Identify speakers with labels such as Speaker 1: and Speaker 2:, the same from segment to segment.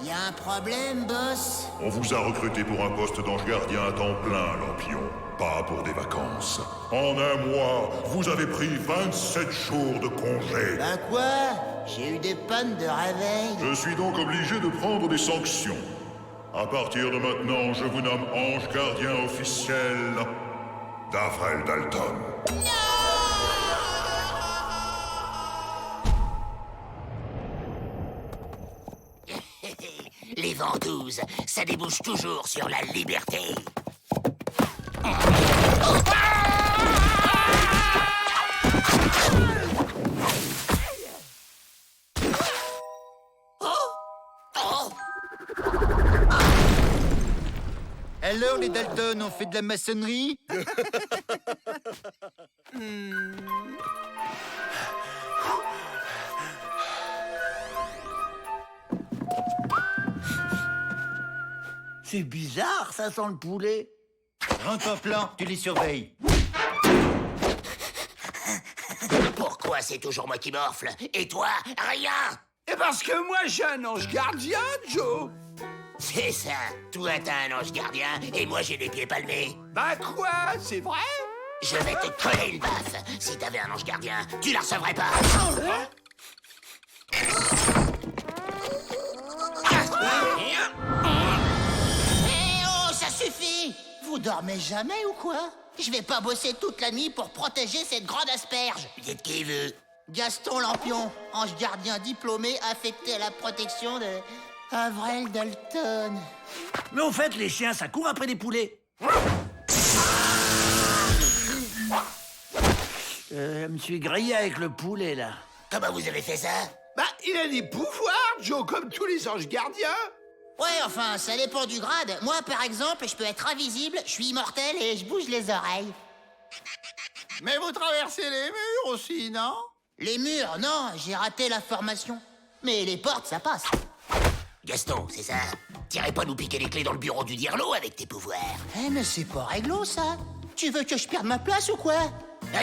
Speaker 1: Y a un problème, boss?
Speaker 2: On vous a recruté pour un poste d'ange gardien à temps plein, Lampion. Pas pour des vacances. En un mois, vous avez pris 27 jours de congé.
Speaker 1: Ben quoi? J'ai eu des pannes de réveil.
Speaker 2: Je suis donc obligé de prendre des sanctions. À partir de maintenant, je vous nomme ange gardien officiel d'Avrel Dalton.
Speaker 3: Les ventouses, ça débouche toujours sur la liberté.
Speaker 4: Alors les Dalton, on fait de la maçonnerie?
Speaker 5: C'est bizarre, ça sent le poulet.
Speaker 4: Rentre en plan, tu les surveilles.
Speaker 3: Pourquoi c'est toujours moi qui morfle? Et toi, rien?
Speaker 6: Et parce que moi, j'ai un ange gardien, Joe.
Speaker 3: C'est ça. Toi, t'as un ange gardien et moi, j'ai les pieds palmés.
Speaker 6: Bah quoi, c'est vrai?
Speaker 3: Je vais te coller une baffe. Si t'avais un ange gardien, tu la recevrais pas.
Speaker 1: Eh oh, ça suffit! Vous dormez jamais ou quoi? Je vais pas bosser toute la nuit pour protéger cette grande asperge.
Speaker 3: Dites qui veut.
Speaker 1: Gaston Lampion, ange gardien diplômé affecté à la protection de Avrel Dalton.
Speaker 5: Mais au fait, les chiens, ça court après des poulets. Je me suis grillé avec le poulet, là.
Speaker 3: Comment vous avez fait ça?
Speaker 6: Bah, il a des pouvoirs, Joe, comme tous les anges gardiens.
Speaker 1: Ouais, enfin, ça dépend du grade. Moi, par exemple, je peux être invisible, je suis immortel et je bouge les oreilles.
Speaker 4: Mais vous traversez les murs aussi, non?
Speaker 1: Les murs, non, j'ai raté la formation. Mais les portes, ça passe.
Speaker 3: Gaston, c'est ça? T'irais pas nous piquer les clés dans le bureau du Dirlo avec tes pouvoirs?
Speaker 1: Eh, mais c'est pas réglo, ça. Tu veux que je perde ma place ou quoi?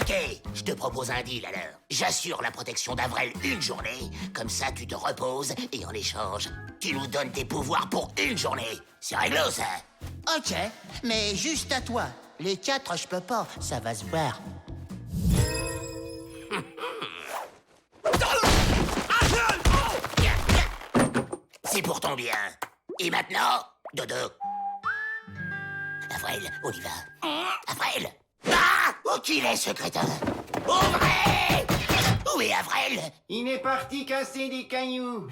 Speaker 3: Ok, je te propose un deal alors. J'assure la protection d'Avrel une journée, comme ça tu te reposes et en échange, tu nous donnes tes pouvoirs pour une journée. C'est réglo ça?
Speaker 1: Ok, mais juste à toi. Les 4, je peux pas, ça va se voir.
Speaker 3: C'est pour ton bien. Et maintenant, dodo. Avrel, on y va. Avrel! Ah! Où qu'il est, ce crétin? Ouvrez! Où est Avrel?
Speaker 4: Il est parti casser des cailloux.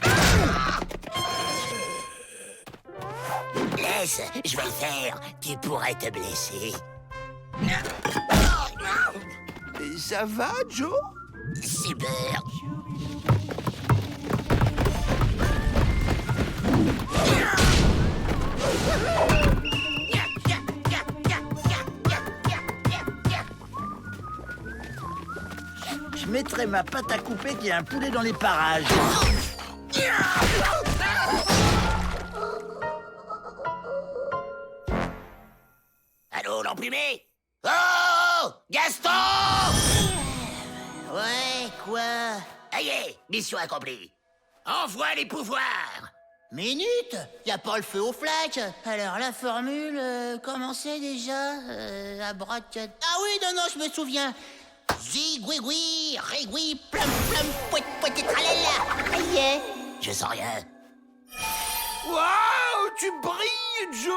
Speaker 3: Laisse, je vais le faire. Tu pourrais te blesser.
Speaker 6: Et ça va, Joe?
Speaker 3: Super.
Speaker 5: Je mettrai ma pâte à couper qu'il y a un poulet dans les parages.
Speaker 3: Allô, l'emprimé? Oh! Gaston!
Speaker 1: Ouais, quoi?
Speaker 3: Aïe, mission accomplie. Envoie les pouvoirs.
Speaker 1: Minute? Y a pas le feu aux flaques. Alors, la formule, comment c'est déjà? Abracad... Ah oui, non, je me souviens. Zigouigoui, rigoui, plum, plum, pouet, pouet, tralala. Aïe.
Speaker 3: Je sens rien.
Speaker 6: Waouh, tu brilles, Joe!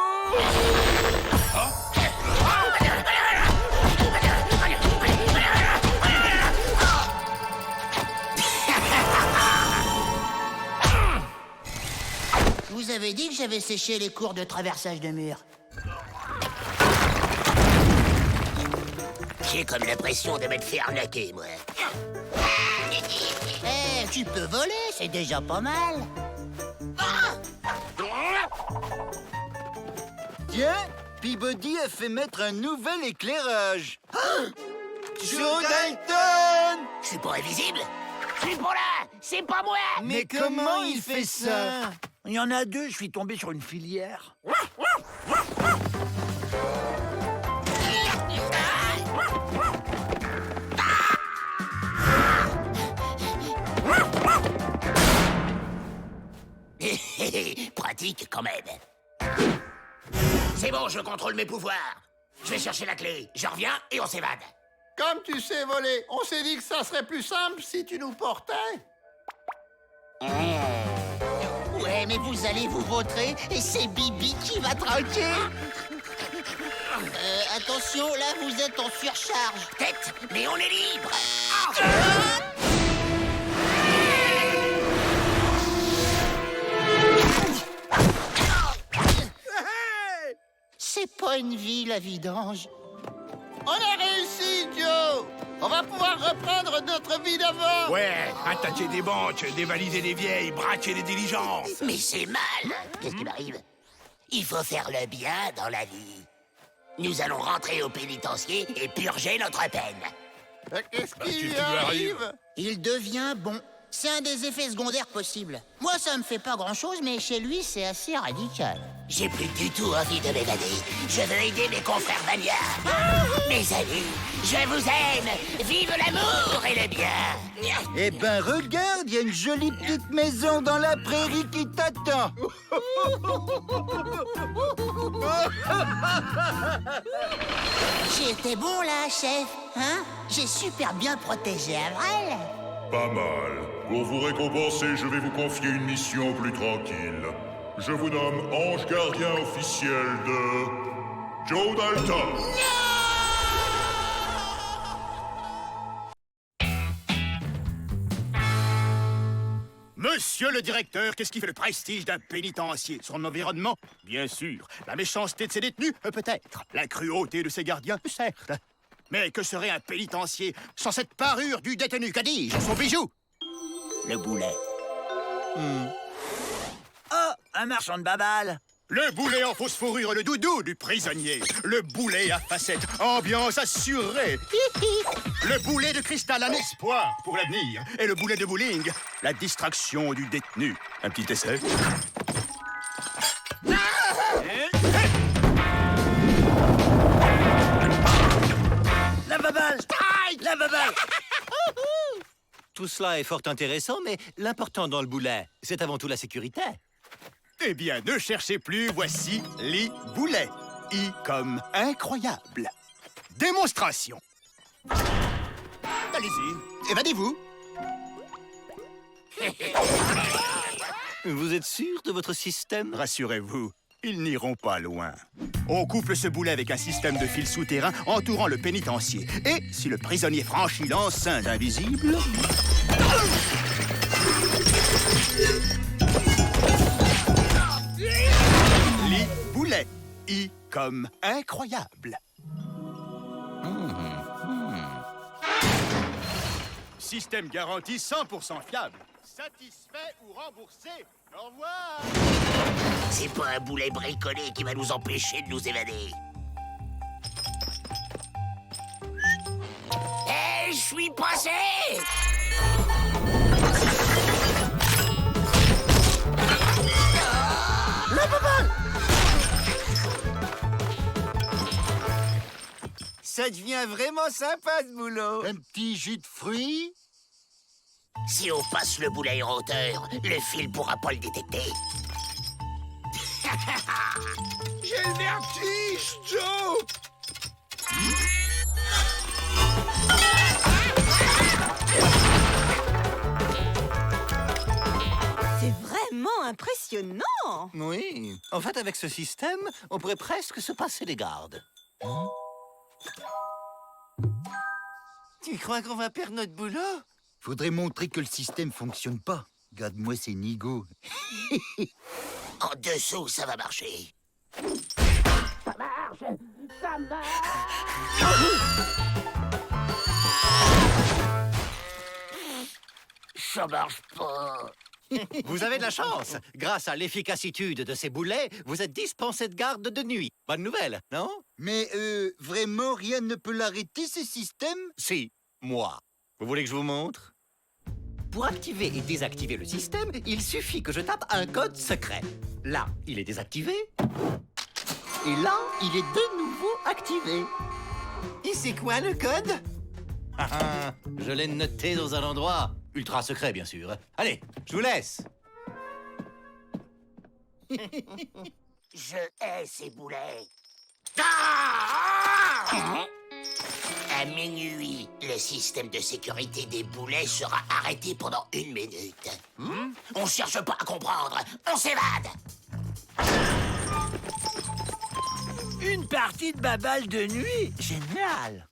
Speaker 1: Vous avez dit que j'avais séché les cours de traversage de mur.
Speaker 3: J'ai comme l'impression de m'être fait arnaquer, moi.
Speaker 1: Eh, tu peux voler, c'est déjà pas mal.
Speaker 4: Tiens, Peabody a fait mettre un nouvel éclairage. Joe Dalton!
Speaker 3: Je suis pas invisible? Je suis pas là! C'est pas moi!
Speaker 4: Mais comment il fait ça?
Speaker 5: Il y en a deux, je suis tombé sur une filière.
Speaker 3: Pratique quand même. C'est bon, je contrôle mes pouvoirs. Je vais chercher la clé. Je reviens et on s'évade.
Speaker 4: Comme tu sais voler, on s'est dit que ça serait plus simple si tu nous portais.
Speaker 1: Ouais, mais vous allez vous vautrer et c'est Bibi qui va trinquer. Attention, là, vous êtes en surcharge.
Speaker 3: Tête, mais on est libre.
Speaker 1: C'est pas une vie, la vidange.
Speaker 4: On a réussi, Joe. On va pouvoir reprendre notre vie d'avant.
Speaker 6: Ouais, attaquer des banques, dévaliser les vieilles, braquer les diligences.
Speaker 3: Mais c'est mal. Qu'est-ce qui m'arrive? Il faut faire le bien dans la vie. Nous allons rentrer au pénitencier et purger notre peine.
Speaker 4: Qu'est-ce qui
Speaker 6: qui
Speaker 4: lui
Speaker 6: lui
Speaker 4: arrive?
Speaker 1: Il devient bon. C'est un des effets secondaires possibles. Moi, ça me fait pas grand-chose, mais chez lui, c'est assez radical.
Speaker 3: J'ai plus du tout envie de m'évader. Je veux aider mes confrères bagnards. Mes amis, je vous aime. Vive l'amour et le bien.
Speaker 5: Eh ben, regarde, il y a une jolie petite maison dans la prairie qui t'attend.
Speaker 1: J'ai été bon, là, chef. Hein? J'ai super bien protégé Avril.
Speaker 2: Pas mal. Pour vous récompenser, je vais vous confier une mission plus tranquille. Je vous nomme ange gardien officiel de... Joe Dalton.
Speaker 7: Monsieur le directeur, qu'est-ce qui fait le prestige d'un pénitencier? Son environnement? Bien sûr. La méchanceté de ses détenus? Peut-être. La cruauté de ses gardiens? Certes. Mais que serait un pénitencier sans cette parure du détenu? Que dis-je? Son bijou? Le boulet.
Speaker 5: Oh, un marchand de babales.
Speaker 7: Le boulet en fausse fourrure, le doudou du prisonnier. Le boulet à facettes, ambiance assurée. Le boulet de cristal, un espoir pour l'avenir. Et le boulet de bowling, la distraction du détenu. Un petit essai.
Speaker 5: La babale. La babale.
Speaker 8: Tout cela est fort intéressant, mais l'important dans le boulet, c'est avant tout la sécurité.
Speaker 7: Eh bien, ne cherchez plus, voici les boulets. I comme incroyable. Démonstration. Allez-y, évadez-vous.
Speaker 8: Vous êtes sûr de votre système?
Speaker 7: Rassurez-vous, ils n'iront pas loin. On couple ce boulet avec un système de fils souterrains entourant le pénitencier. Et si le prisonnier franchit l'enceinte invisible... Les boulets. I comme incroyable. Système garanti 100% fiable. Satisfait ou remboursé? Au revoir.
Speaker 3: C'est pas un boulet bricolé qui va nous empêcher de nous évader. Eh, je suis passé!
Speaker 5: Ça devient vraiment sympa, ce boulot. Un petit jus de fruits.
Speaker 3: Si on passe le boulet en hauteur, le fil pourra pas le détecter.
Speaker 6: J'ai le vertige, Joe.
Speaker 9: C'est vraiment impressionnant!
Speaker 8: Oui. En fait, avec ce système, on pourrait presque se passer des gardes.
Speaker 5: Tu crois qu'on va perdre notre boulot? Faudrait montrer que le système fonctionne pas. Regarde-moi ces nigauds.
Speaker 3: En dessous, ça va marcher. Ça marche pas.
Speaker 8: Vous avez de la chance. Grâce à l'efficacité de ces boulets, vous êtes dispensé de garde de nuit. Bonne nouvelle, non?
Speaker 5: Mais vraiment, rien ne peut l'arrêter, ce système?
Speaker 8: Si, moi. Vous voulez que je vous montre? Pour activer et désactiver le système, il suffit que je tape un code secret. Là, il est désactivé. Et là, il est de nouveau activé.
Speaker 5: Et c'est quoi le code?
Speaker 8: Je l'ai noté dans un endroit ultra secret, bien sûr. Allez, je vous laisse.
Speaker 3: Je hais ces boulets. Ah! À minuit, le système de sécurité des boulets sera arrêté pendant 1 minute. On cherche pas à comprendre, on s'évade.
Speaker 4: Une partie de baballe de nuit? Génial!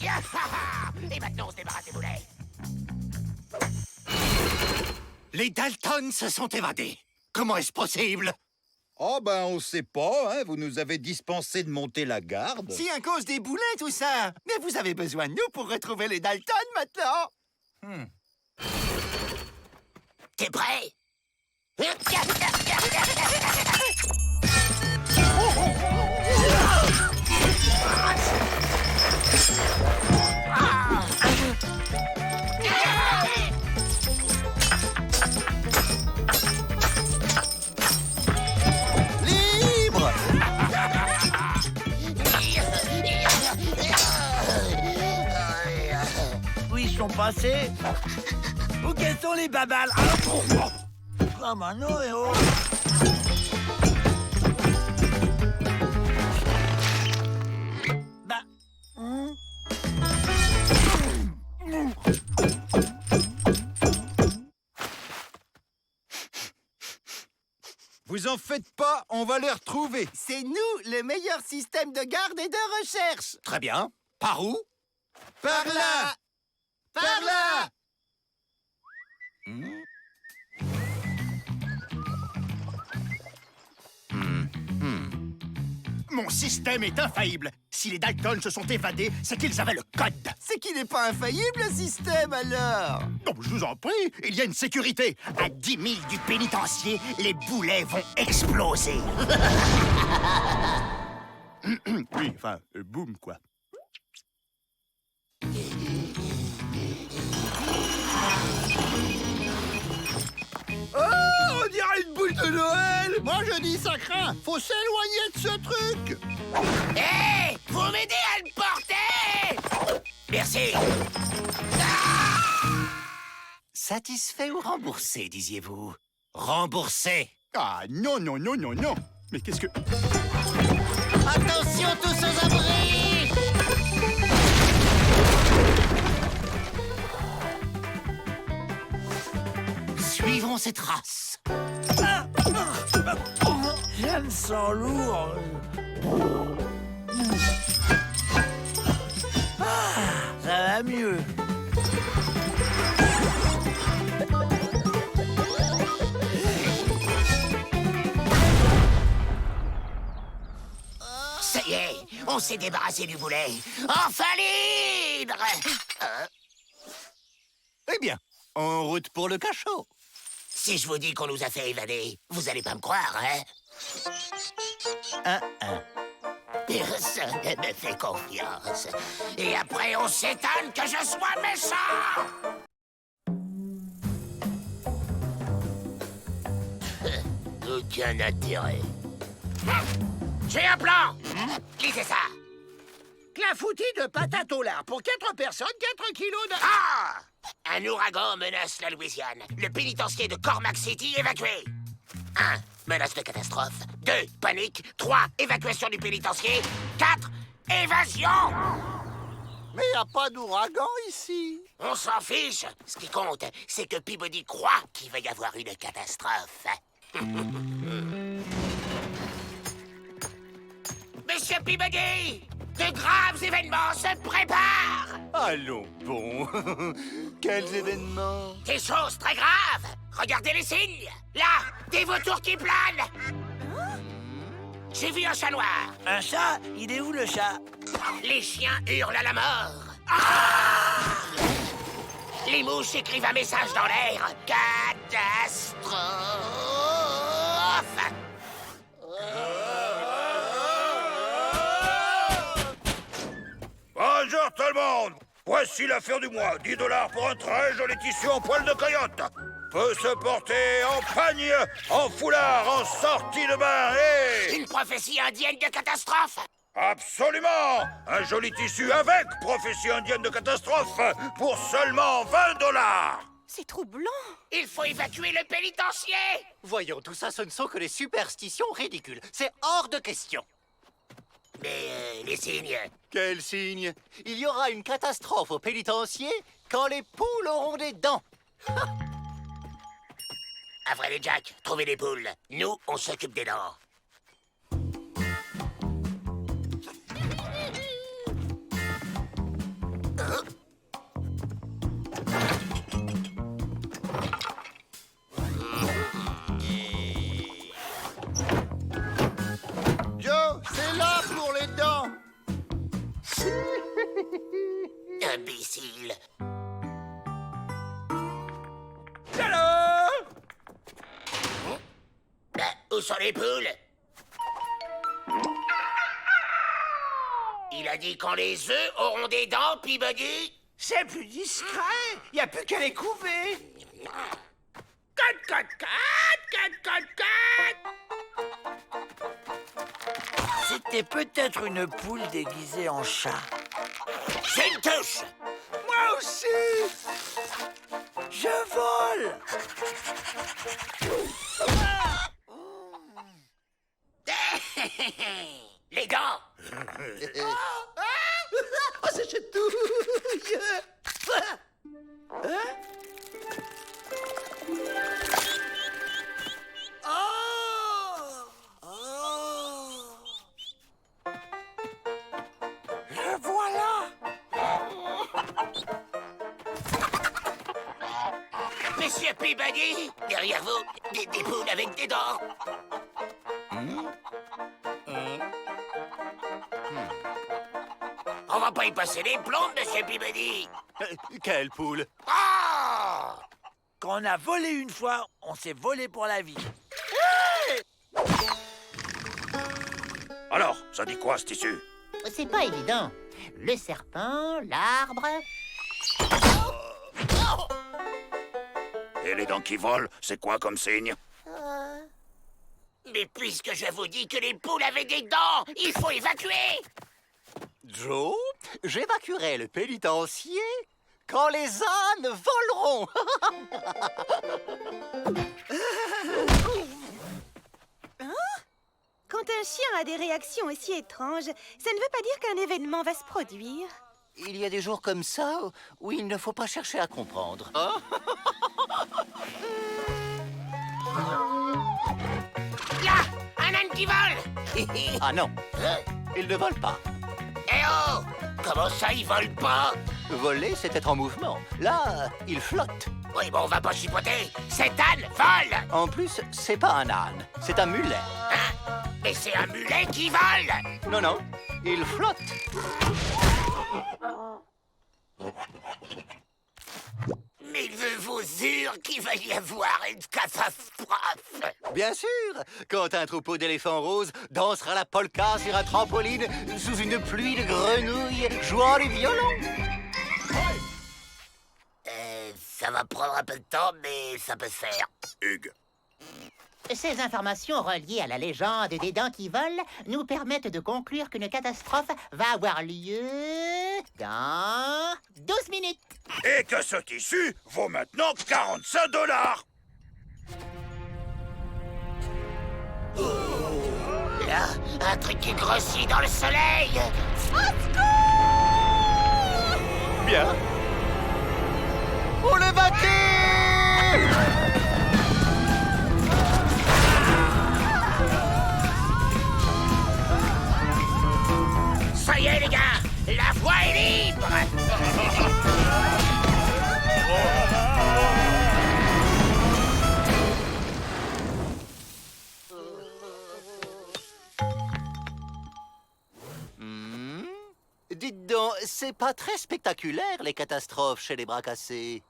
Speaker 3: Et maintenant, on se débarrasse des boulets.
Speaker 8: Les Dalton se sont évadés. Comment est-ce possible?
Speaker 5: Oh ben on sait pas, hein. Vous nous avez dispensé de monter la garde.
Speaker 4: Si, à cause des boulets, tout ça! Mais vous avez besoin de nous pour retrouver les Dalton, maintenant!
Speaker 3: T'es prêt?
Speaker 4: Libre! Où ils sont passés? Où quels sont les babales? Ah, Mano, et oh! Bah...
Speaker 5: Vous en faites pas, on va les retrouver.
Speaker 4: C'est nous, le meilleur système de garde et de recherche!
Speaker 8: Très bien. Par où?
Speaker 5: Par là! Par là!
Speaker 7: Mon système est infaillible. Si les Dalton se sont évadés, c'est qu'ils avaient le code.
Speaker 4: C'est qu'il n'est pas infaillible, le système, alors!
Speaker 7: Non, je vous en prie, il y a une sécurité. À 10 000 du pénitencier, les boulets vont exploser. Oui, enfin, boum, quoi.
Speaker 6: Oh, on dirait une boule de Noël!
Speaker 4: Moi, je dis ça craint! Faut s'éloigner de ce truc!
Speaker 3: Hé! Vous m'aidez à le porter! Merci.
Speaker 8: Satisfait ou remboursé, disiez-vous? Remboursé.
Speaker 7: Ah, non, non, non, non, non. Mais qu'est-ce que...
Speaker 1: Attention tous aux abris!
Speaker 8: Suivons ces traces.
Speaker 4: Je me sens lourd. Ça va mieux.
Speaker 3: Ça y est, on s'est débarrassé du boulet. Enfin libre!
Speaker 8: Eh bien, en route pour le cachot.
Speaker 3: Si je vous dis qu'on nous a fait évader, vous allez pas me croire, hein? Personne ne me fait confiance. Et après, on s'étonne que je sois méchant! Aucun intérêt. J'ai un plan! Lisez ça!
Speaker 4: Clafoutis de patates au lard pour 4 personnes, 4 kilos de...
Speaker 3: Ah! Un ouragan menace la Louisiane. Le pénitencier de Cormac City évacué. 1. Menace de catastrophe. 2. Panique. 3. Évacuation du pénitencier. 4. Évasion!
Speaker 4: Mais y a pas d'ouragan ici.
Speaker 3: On s'en fiche. Ce qui compte, c'est que Peabody croit qu'il va y avoir une catastrophe. Monsieur Peabody! De graves événements se préparent!
Speaker 8: Allons bon. Quels événements?
Speaker 3: Des choses très graves! Regardez les signes! Là, des vautours qui planent! J'ai vu un chat noir!
Speaker 4: Un chat? Il est où, le chat?
Speaker 3: Les chiens hurlent à la mort! Ah! Les mouches écrivent un message dans l'air! Catastrophe!
Speaker 2: Bonjour tout le monde! Voici l'affaire du mois. 10 $ pour un très joli tissu en poil de coyote. Peut se porter en pagne, en foulard, en sortie de bain et...
Speaker 3: Une prophétie indienne de catastrophe!
Speaker 2: Absolument! Un joli tissu avec prophétie indienne de catastrophe pour seulement 20 $.
Speaker 9: C'est troublant.
Speaker 3: Il faut évacuer le pénitencier.
Speaker 8: Voyons, tout ça, ce ne sont que des superstitions ridicules. C'est hors de question.
Speaker 3: Mais les signes...
Speaker 8: Quel signe? Il y aura une catastrophe au pénitencier quand les poules auront des dents.
Speaker 3: Après les Jack, trouvez les poules. Nous, on s'occupe des dents.
Speaker 5: Joe, c'est là pour les dents.
Speaker 3: Imbécile. Où sont les poules? Il a dit quand les œufs auront des dents, Peabody.
Speaker 4: C'est plus discret. Y a plus qu'à les couver. C'était peut-être une poule déguisée en chat.
Speaker 3: C'est une touche.
Speaker 4: Moi aussi. Je vole.
Speaker 3: Les dents.
Speaker 5: Oh, c'est chatouille.
Speaker 4: Le voilà.
Speaker 3: Monsieur Peabody, derrière vous, des poules avec des dents. On va pas y passer des plombs, monsieur Peabody.
Speaker 8: Quelle poule?
Speaker 3: Oh!
Speaker 4: Quand on a volé une fois, on s'est volé pour la vie.
Speaker 2: Alors, ça dit quoi, ce tissu?
Speaker 1: C'est pas évident. Le serpent, l'arbre...
Speaker 2: Et les dents qui volent, c'est quoi comme signe?
Speaker 3: Mais puisque je vous dis que les poules avaient des dents, il faut évacuer.
Speaker 8: Joe, j'évacuerai le pénitencier quand les ânes voleront.
Speaker 9: Quand un chien a des réactions aussi étranges, ça ne veut pas dire qu'un événement va se produire.
Speaker 8: Il y a des jours comme ça où il ne faut pas chercher à comprendre.
Speaker 3: Là, un âne qui vole.
Speaker 8: Ah non, il ne vole pas.
Speaker 3: Eh oh! Comment ça, ils volent pas?
Speaker 8: Voler, c'est être en mouvement. Là, il flotte.
Speaker 3: Oui, bon, on va pas chipoter. Cet âne vole.
Speaker 8: En plus, c'est pas un âne, c'est un mulet.
Speaker 3: Hein? Mais c'est un mulet qui vole.
Speaker 8: Non, non, il flotte.
Speaker 3: Mais je vous jure qu'il va y avoir une catastrophe.
Speaker 8: Bien sûr, quand un troupeau d'éléphants roses dansera la polka sur un trampoline sous une pluie de grenouilles jouant du violon.
Speaker 3: Ça va prendre un peu de temps, mais ça peut se faire.
Speaker 2: Hugues.
Speaker 1: Ces informations reliées à la légende des dents qui volent nous permettent de conclure qu'une catastrophe va avoir lieu dans 12 minutes.
Speaker 2: Et que ce tissu vaut maintenant 45 $.
Speaker 3: Là, un truc qui grossit dans le soleil.
Speaker 8: Bien. On l'évacue!
Speaker 3: Ça y est, les gars, la voie est libre.
Speaker 8: Dites donc, c'est pas très spectaculaire, les catastrophes chez les bras cassés.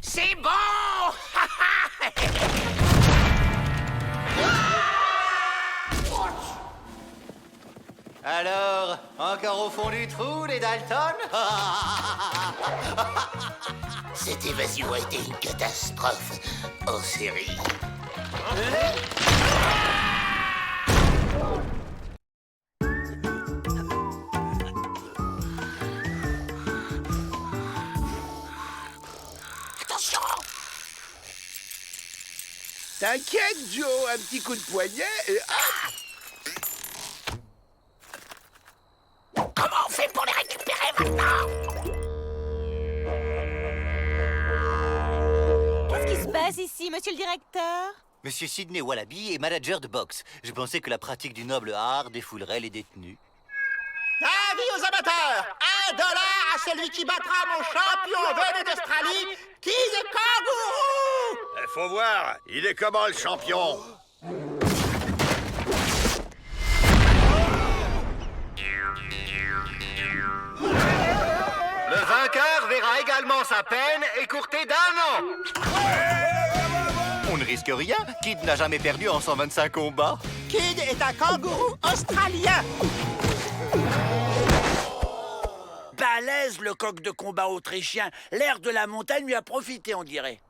Speaker 3: C'est bon.
Speaker 8: Alors, encore au fond du trou, les Dalton?
Speaker 3: Cette évasion a été une catastrophe en série. Attention!
Speaker 6: T'inquiète, Joe, un petit coup de poignet et hop!
Speaker 3: Comment on fait pour les récupérer maintenant?
Speaker 9: Qu'est-ce qui se passe ici, monsieur le directeur?
Speaker 8: Monsieur Sidney Wallaby est manager de boxe. Je pensais que la pratique du noble art défoulerait les détenus.
Speaker 4: Avis aux amateurs! $1 à celui qui battra mon champion venu d'Australie, Kid Kangourou!
Speaker 2: Faut voir, il est comment le champion?
Speaker 8: Le vainqueur verra également sa peine écourtée d'1 an. On ne risque rien. Kid n'a jamais perdu en 125 combats.
Speaker 4: Kid est un kangourou australien! Balèze, le coq de combat autrichien. L'air de la montagne lui a profité, on dirait.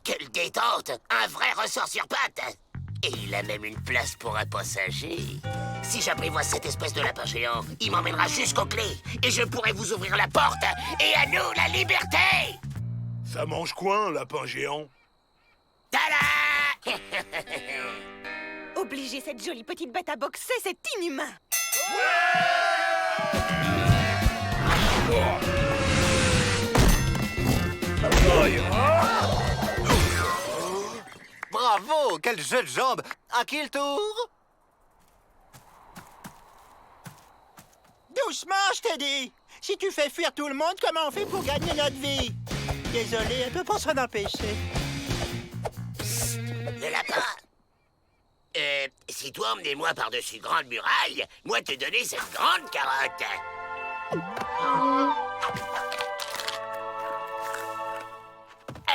Speaker 3: Quelle détente! Un vrai ressort sur pattes! Et il a même une place pour un passager. Si j'apprivoise cette espèce de lapin géant, il m'emmènera jusqu'aux clés. Et je pourrai vous ouvrir la porte. Et à nous, la liberté!
Speaker 6: Ça mange quoi, un lapin géant?
Speaker 3: Tada!
Speaker 9: Obliger cette jolie petite bête à boxer, c'est inhumain.
Speaker 8: Bravo! Quel jeu de jambes! À qui le tour?
Speaker 4: Doucement, je t'ai dit! Si tu fais fuir tout le monde, comment on fait pour gagner notre vie? Désolé, elle peut pas s'en empêcher.
Speaker 3: Le lapin! Si toi emmenez-moi par-dessus grande muraille, moi te donner cette grande carotte.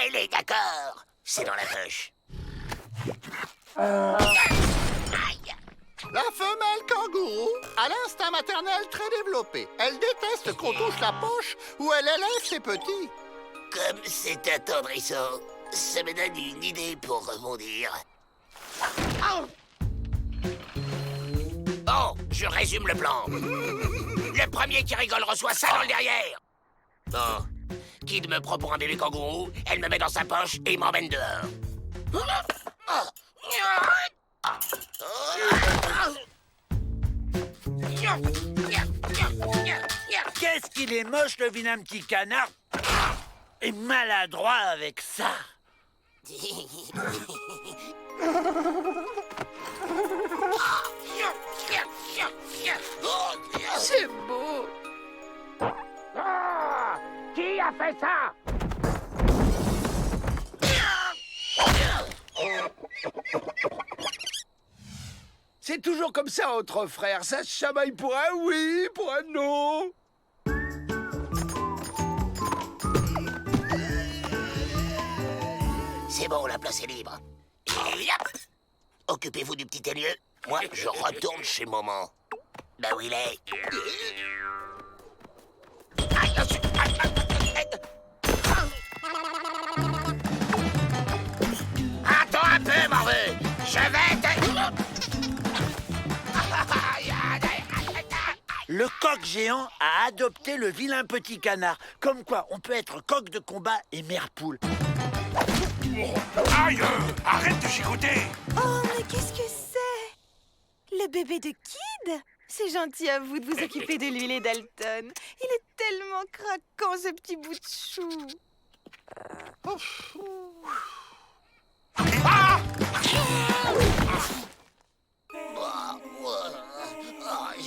Speaker 3: Elle est d'accord. C'est dans la poche. Aïe!
Speaker 6: La femelle kangourou a l'instinct maternel très développé. Elle déteste qu'on touche la poche où elle élève ses petits.
Speaker 3: Comme c'est attendrissant, ça me donne une idée pour rebondir. Bon, je résume le plan. Le premier qui rigole reçoit ça dans le derrière. Bon, Kid me prend pour un bébé kangourou, elle me met dans sa poche et il m'emmène dehors.
Speaker 4: Qu'est-ce qu'il est moche, le vilain petit canard! Et maladroit avec ça!
Speaker 6: C'est beau.
Speaker 3: Qui a fait ça?
Speaker 6: C'est toujours comme ça entre frères. Ça se chamaille pour un oui, pour un non.
Speaker 3: C'est bon, la place est libre. Et yop! Occupez-vous du petit lieu. Moi, je retourne chez maman. Bah où il est? Aïe, attends un peu, Morveux. Je vais te...
Speaker 4: Le coq géant a adopté le vilain petit canard. Comme quoi, on peut être coq de combat et mère poule.
Speaker 2: Aïe! Arrête de chicoter!
Speaker 9: Oh, mais qu'est-ce que c'est? Le bébé de Kid? C'est gentil à vous de vous occuper de lui, les Dalton. Il est tellement craquant, ce petit bout de chou.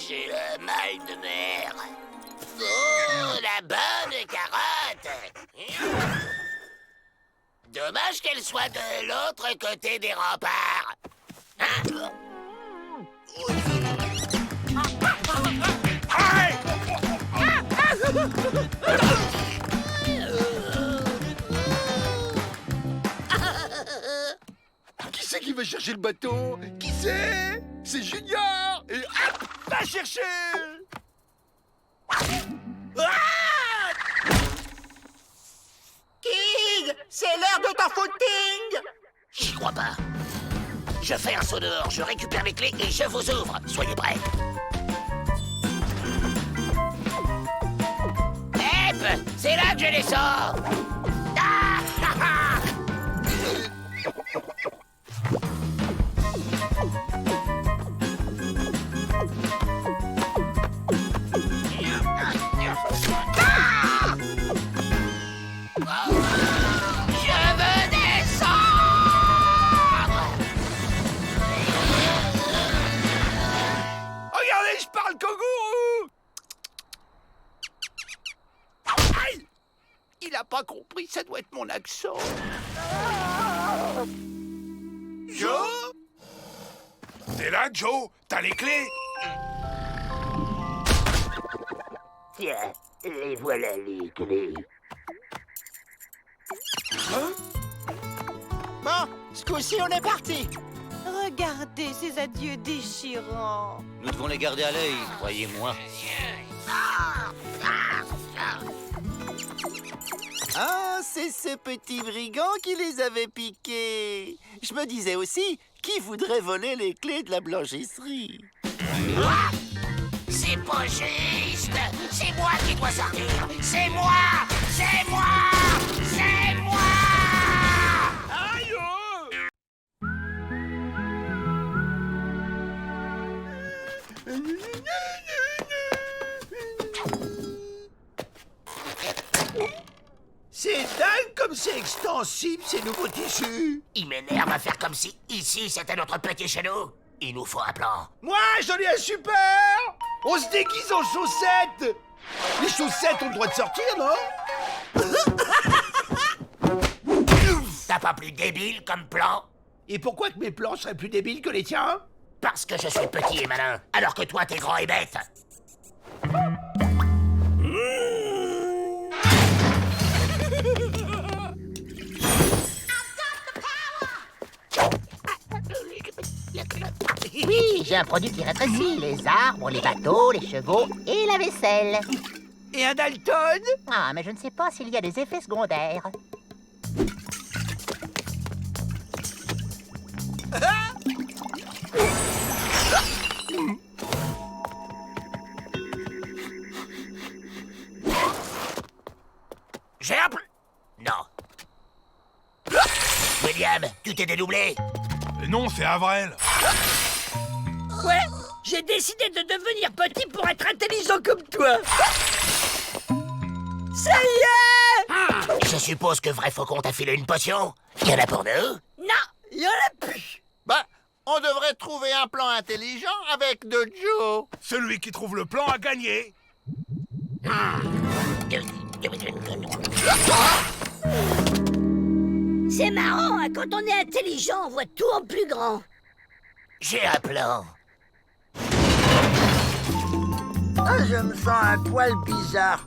Speaker 3: J'ai le mal de mer. Oh, la bonne carotte! Dommage qu'elle soit de l'autre côté des remparts. Hein?
Speaker 6: Qui c'est qui veut chercher le bateau? Qui c'est?
Speaker 7: C'est Junior! Et hop! Va chercher!
Speaker 4: Kid, c'est l'heure de ton footing.
Speaker 3: J'y crois pas. Je fais un saut dehors, je récupère les clés et je vous ouvre. Soyez prêts. Hep, c'est là que je les sors. Ah, ah, ah. Je veux descendre.
Speaker 2: Regardez, je parle kangourou!
Speaker 7: Aïe! Il a pas compris, ça doit être mon accent.
Speaker 2: Joe? T'es là, Joe? T'as les clés?
Speaker 3: Tiens, les voilà les clés.
Speaker 4: Bon, ce coup-ci, on est parti.
Speaker 9: Regardez ces adieux déchirants.
Speaker 8: Nous devons les garder à l'œil, croyez-moi.
Speaker 4: Ah, c'est ce petit brigand qui les avait piqués. Je me disais aussi, qui voudrait voler les clés de la blanchisserie?
Speaker 3: C'est pas juste. C'est moi qui dois sortir. C'est moi. C'est moi. C'est moi.
Speaker 2: Aïe! Oh!
Speaker 7: C'est dingue comme c'est extensible, ces nouveaux tissus.
Speaker 3: Il m'énerve à faire comme si ici c'était notre petit chez nous. Il nous faut un plan.
Speaker 7: Moi, j'en ai un super. On se déguise en chaussettes. Les chaussettes ont le droit de sortir, non?
Speaker 3: T'as pas plus débile comme plan?
Speaker 7: Et pourquoi que mes plans seraient plus débiles que les tiens?
Speaker 3: Parce que je suis petit et malin, alors que toi t'es grand et bête.
Speaker 1: Oui, j'ai un produit qui rétrécit les arbres, les bateaux, les chevaux et la vaisselle.
Speaker 7: Et un Dalton?
Speaker 1: Ah, mais je ne sais pas s'il y a des effets secondaires.
Speaker 3: J'ai un plan. Non. William, tu t'es dédoublé.
Speaker 2: Non, c'est Avril.
Speaker 10: Ouais, j'ai décidé de devenir petit pour être intelligent comme toi. Ça y est!
Speaker 3: Je suppose que Vrai Faucon t'a filé une potion. Y en a pour nous?
Speaker 10: Non, il y en a plus.
Speaker 4: Bah, on devrait trouver un plan intelligent avec de Joe.
Speaker 2: Celui qui trouve le plan a gagné.
Speaker 10: C'est marrant, hein, quand on est intelligent, on voit tout en plus grand.
Speaker 3: J'ai un plan.
Speaker 4: Ah, je me sens un poil bizarre.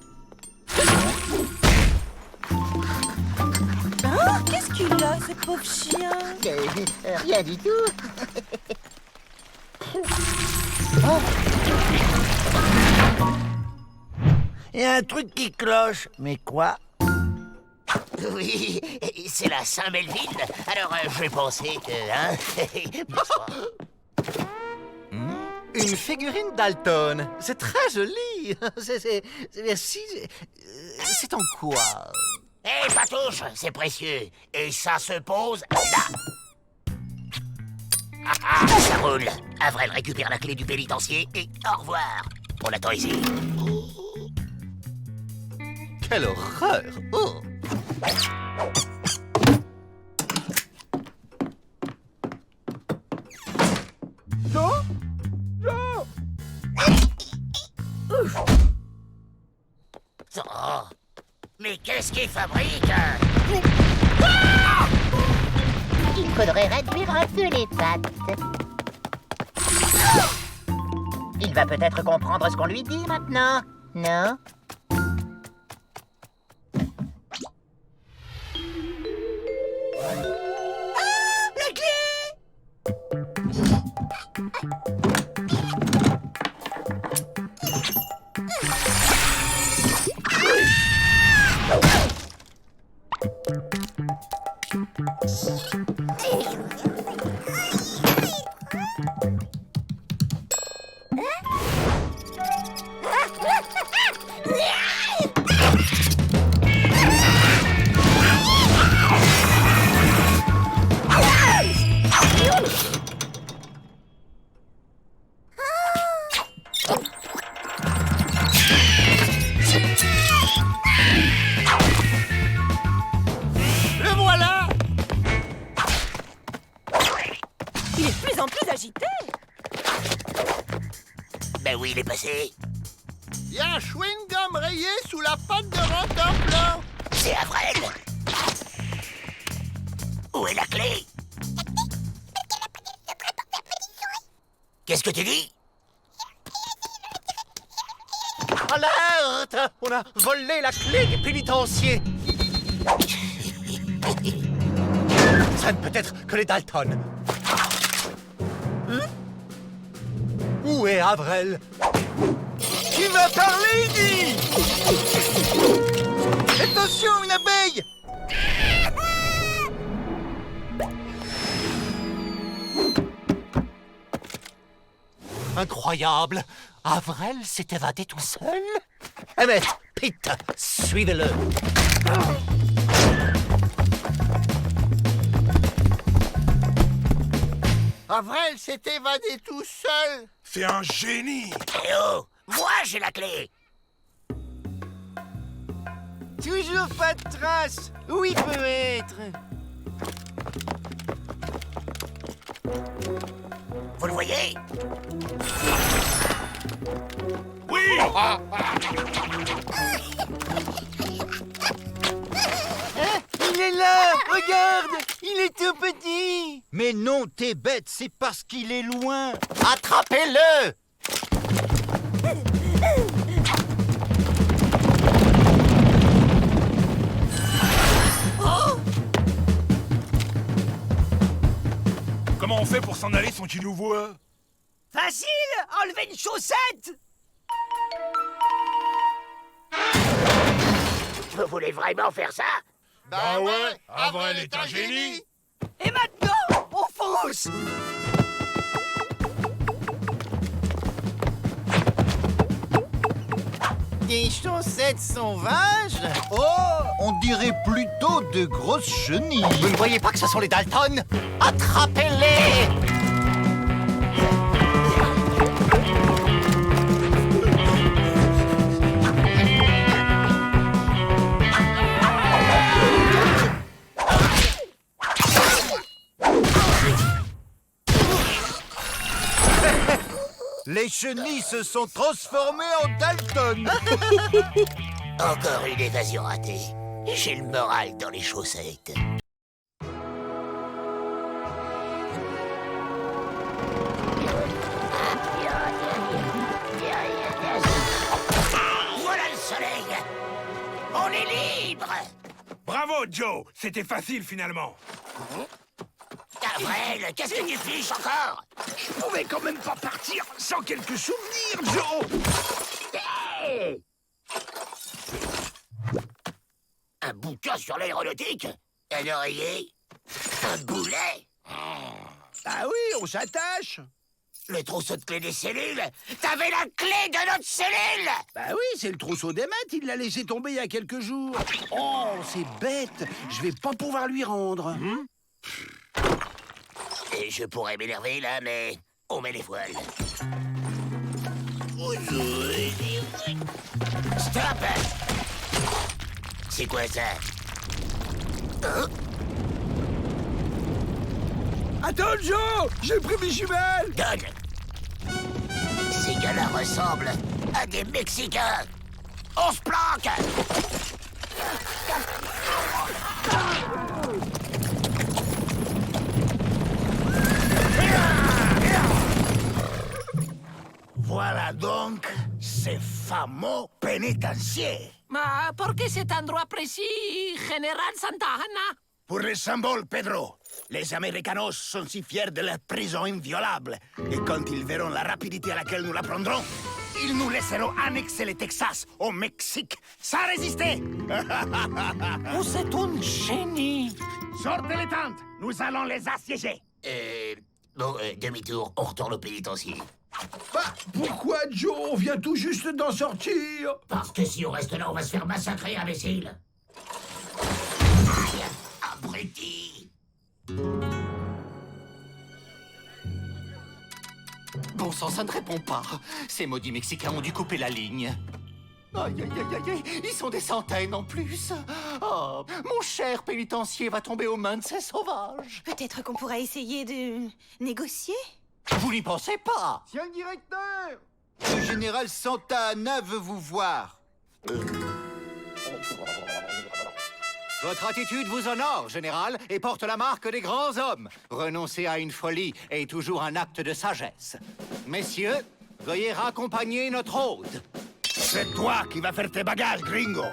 Speaker 9: Ah, qu'est-ce qu'il a, ce pauvre chien?
Speaker 1: Rien du tout.
Speaker 4: Il y a un truc qui cloche. Mais quoi?
Speaker 3: Oui, c'est la Saint-Melville. Alors, j'ai pensé que... Hein? N'est-ce pas?
Speaker 8: Une figurine Dalton. C'est très joli. Merci. C'est en quoi?
Speaker 3: Hé, Patouche, c'est précieux. Et ça se pose là. Ah, ah, ça roule. Avril récupère la clé du pénitencier et au revoir. On l'attend ici.
Speaker 8: Quelle horreur. Oh.
Speaker 3: Oh, mais qu'est-ce qu'il fabrique?
Speaker 1: Il faudrait réduire un peu les pattes. Il va peut-être comprendre ce qu'on lui dit maintenant, non?
Speaker 10: La clé!
Speaker 4: Le voilà!
Speaker 9: Il est de plus en plus agité.
Speaker 3: Ben oui, il est passé.
Speaker 6: Il y a un chewing-gum rayé sous la patte de Rantanplan.
Speaker 3: C'est Avril. Où est la clé? Qu'est-ce que tu dis?
Speaker 4: Alerte! On a volé la clé du pénitencier. Ça ne peut être que les Dalton. Où est Avril? Qui va parler, dit? Attention, une abeille! Incroyable! Avril s'est évadé tout seul? Emmett, Pete, suivez-le.
Speaker 6: Avril s'est évadé tout seul.
Speaker 2: C'est un génie.
Speaker 3: Eh oh, moi j'ai la clé.
Speaker 4: Toujours pas de trace. Où il peut être?
Speaker 3: Vous le voyez?
Speaker 2: Oui.
Speaker 4: Il est là! Regarde! Il est tout petit!
Speaker 5: Mais non, t'es bête, c'est parce qu'il est loin.
Speaker 4: Attrapez-le!
Speaker 2: Comment on fait pour s'en aller sans qu'il nous voie?
Speaker 10: Facile! Enlevez une chaussette!
Speaker 3: Vous voulez vraiment faire ça?
Speaker 6: Bah ouais,
Speaker 2: Avril est un génie.
Speaker 10: Et maintenant, on fonce!
Speaker 4: Des chaussettes sauvages?
Speaker 5: Oh, on dirait plutôt de grosses chenilles.
Speaker 4: Vous ne voyez pas que ce sont les Dalton? Attrapez-les!
Speaker 5: Les chenilles se sont transformées en Dalton.
Speaker 3: Encore une évasion ratée. J'ai le moral dans les chaussettes. Voilà le soleil! On est libre!
Speaker 2: Bravo, Joe. C'était facile finalement.
Speaker 3: Avril, qu'est-ce que tu fiches encore?
Speaker 2: Je pouvais quand même pas partir sans quelques souvenirs, Joe.
Speaker 3: Hey! Un bouquin sur l'aéronautique? Un oreiller? Un boulet?
Speaker 2: Ah oui, on s'attache.
Speaker 3: Le trousseau de clés des cellules? T'avais la clé de notre cellule!
Speaker 11: Bah oui, c'est le trousseau d'Emmett, il l'a laissé tomber il y a quelques jours. Oh, c'est bête, je vais pas pouvoir lui rendre.
Speaker 3: Et je pourrais m'énerver là, mais on met les voiles. Stop! C'est quoi ça? Hein?
Speaker 11: Attends, Joe, j'ai pris mes jumelles.
Speaker 3: Donne! Ces gars-là ressemblent à des Mexicains! On se planque!
Speaker 2: Voilà donc ces fameux pénitenciers.
Speaker 10: Mais pour qué cet endroit précis, Général Santa Anna?
Speaker 2: Pour les symboles, Pedro.
Speaker 7: Les Américanos sont si fiers de leur prison inviolable. Et quand ils verront la rapidité à laquelle nous la prendrons, ils nous laisseront annexer le Texas au Mexique sans résister.
Speaker 8: Oh, c'est un génie.
Speaker 7: Sortez les tentes, nous allons les assiéger.
Speaker 3: Bon, demi-tour, on retourne au pénitencier.
Speaker 11: Bah, pourquoi, Joe? On vient tout juste d'en sortir.
Speaker 3: Parce que si on reste là, on va se faire massacrer, imbécile. Aïe, abruti.
Speaker 8: Bon sang, ça ne répond pas. Ces maudits Mexicains ont dû couper la ligne. Aïe, aïe, aïe, aïe, aïe, ils sont des centaines en plus. Oh, mon cher pénitencier va tomber aux mains de ces sauvages.
Speaker 9: Peut-être qu'on pourra essayer de négocier?
Speaker 8: Vous n'y pensez pas?
Speaker 11: Tiens, le directeur.
Speaker 5: Le général Santa Anna veut vous voir.
Speaker 8: Votre attitude vous honore, général, et porte la marque des grands hommes. Renoncer à une folie est toujours un acte de sagesse. Messieurs, veuillez raccompagner notre hôte.
Speaker 7: C'est toi qui vas faire tes bagages, gringo.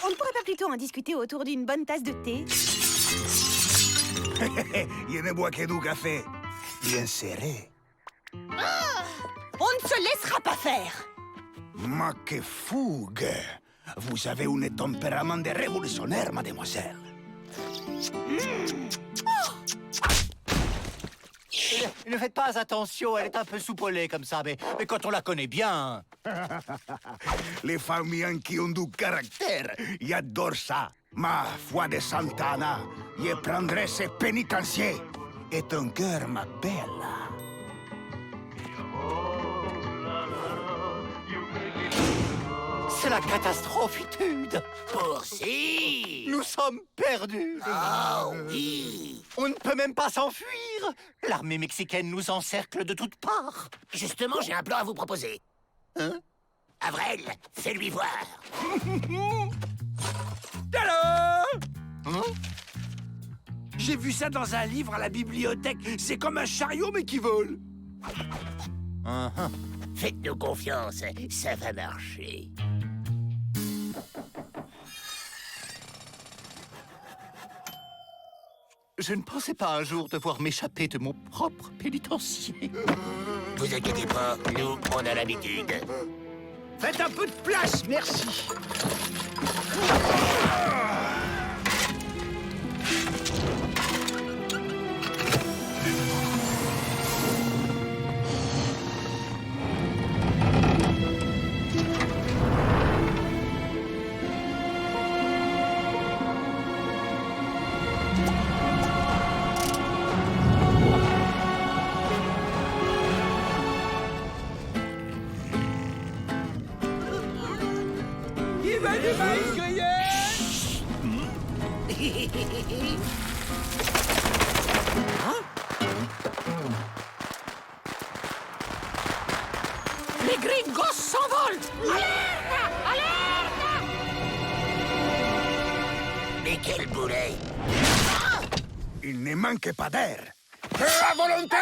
Speaker 9: On ne pourrait pas plutôt en discuter autour d'une bonne tasse de thé?
Speaker 7: Je ne bois que du café. Bien serré.
Speaker 9: On ne se laissera pas faire!
Speaker 7: Ma que fougue! Vous avez un tempérament de révolutionnaire, mademoiselle.
Speaker 8: Ne faites pas attention, elle est un peu soupolée comme ça, mais quand on la connaît bien...
Speaker 7: Les femmes qui ont du caractère, j'adore ça. Ma foi de Santa Anna, je prendrai ce pénitencier. Et ton cœur, ma belle.
Speaker 8: C'est la catastrophitude.
Speaker 3: Poursuis.
Speaker 8: Nous sommes perdus.
Speaker 3: Oh oui.
Speaker 8: On ne peut même pas s'enfuir. L'armée mexicaine nous encercle de toutes parts.
Speaker 3: Justement, j'ai un plan à vous proposer.
Speaker 8: Hein?
Speaker 3: Avril, fais-lui voir.
Speaker 11: Alors,
Speaker 8: Hein?
Speaker 11: j'ai vu ça dans un livre à la bibliothèque. C'est comme un chariot, mais qui vole.
Speaker 3: Faites-nous confiance, ça va marcher.
Speaker 8: Je ne pensais pas un jour devoir m'échapper de mon propre pénitencier.
Speaker 3: Vous inquiétez pas, nous, on a l'habitude.
Speaker 11: Faites un peu de place, merci. Il va du maïs grillé.
Speaker 10: Les gringos s'envolent!
Speaker 3: Mais quel boulet!
Speaker 7: Il ne manque pas d'air. À volonté!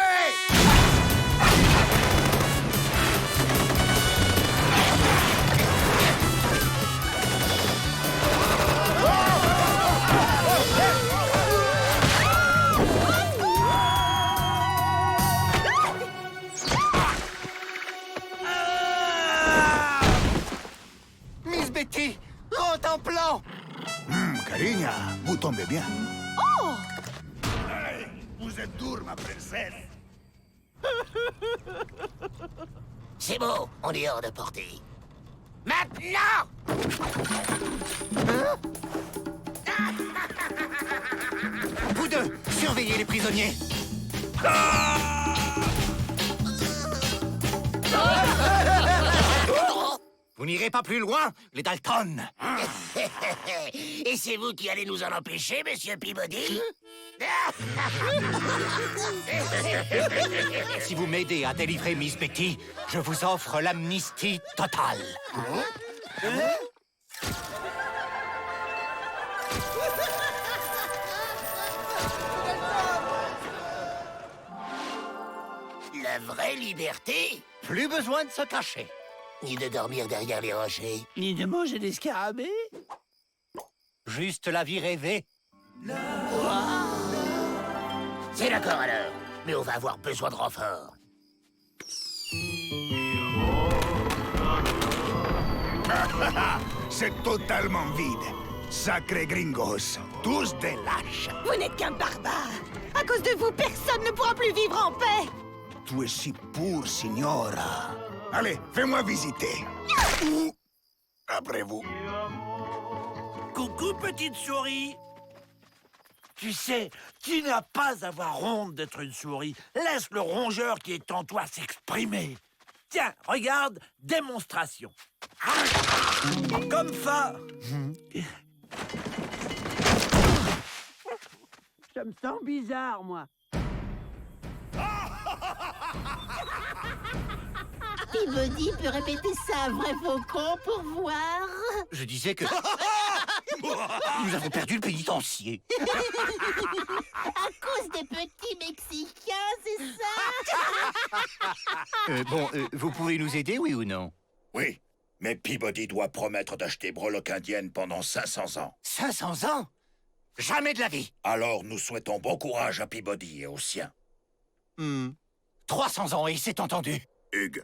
Speaker 8: Miss Betty, rentre en plan.
Speaker 7: Cariña, vous tombez bien.
Speaker 9: Oh!
Speaker 7: Hey, vous êtes dure, ma princesse.
Speaker 3: C'est bon, on est hors de portée. Maintenant!
Speaker 8: Vous deux, surveillez les prisonniers. Vous n'irez pas plus loin, les Dalton.
Speaker 3: Et c'est vous qui allez nous en empêcher, monsieur Peabody?
Speaker 8: Si vous m'aidez à délivrer Miss Betty, je vous offre l'amnistie totale.
Speaker 3: La vraie liberté?
Speaker 8: Plus besoin de se cacher.
Speaker 3: Ni de dormir derrière les rochers.
Speaker 11: Ni de manger des scarabées.
Speaker 8: Juste la vie rêvée.
Speaker 3: C'est d'accord alors, mais on va avoir besoin de renfort.
Speaker 7: C'est totalement vide. Sacré gringos, tous des lâches.
Speaker 9: Vous n'êtes qu'un barbare. À cause de vous, personne ne pourra plus vivre en paix.
Speaker 7: Tu es si pur, signora. Allez, fais-moi visiter. Ou après vous.
Speaker 12: Coucou, petite souris. Tu sais, tu n'as pas à avoir honte d'être une souris. Laisse le rongeur qui est en toi s'exprimer. Tiens, regarde, démonstration. Comme ça. Je me sens bizarre, moi.
Speaker 1: Peabody peut répéter ça à vrai faucon pour voir.
Speaker 8: Je disais que... Nous avons perdu le pénitencier.
Speaker 1: À cause des petits Mexicains, c'est ça?
Speaker 8: Vous pouvez nous aider, oui ou non?
Speaker 2: Oui, mais Peabody doit promettre d'acheter breloque indienne pendant 500 ans.
Speaker 8: 500 ans? Jamais de la vie.
Speaker 2: Alors nous souhaitons bon courage à Peabody et aux siens.
Speaker 8: 300 ans, et c'est entendu.
Speaker 2: Hugues.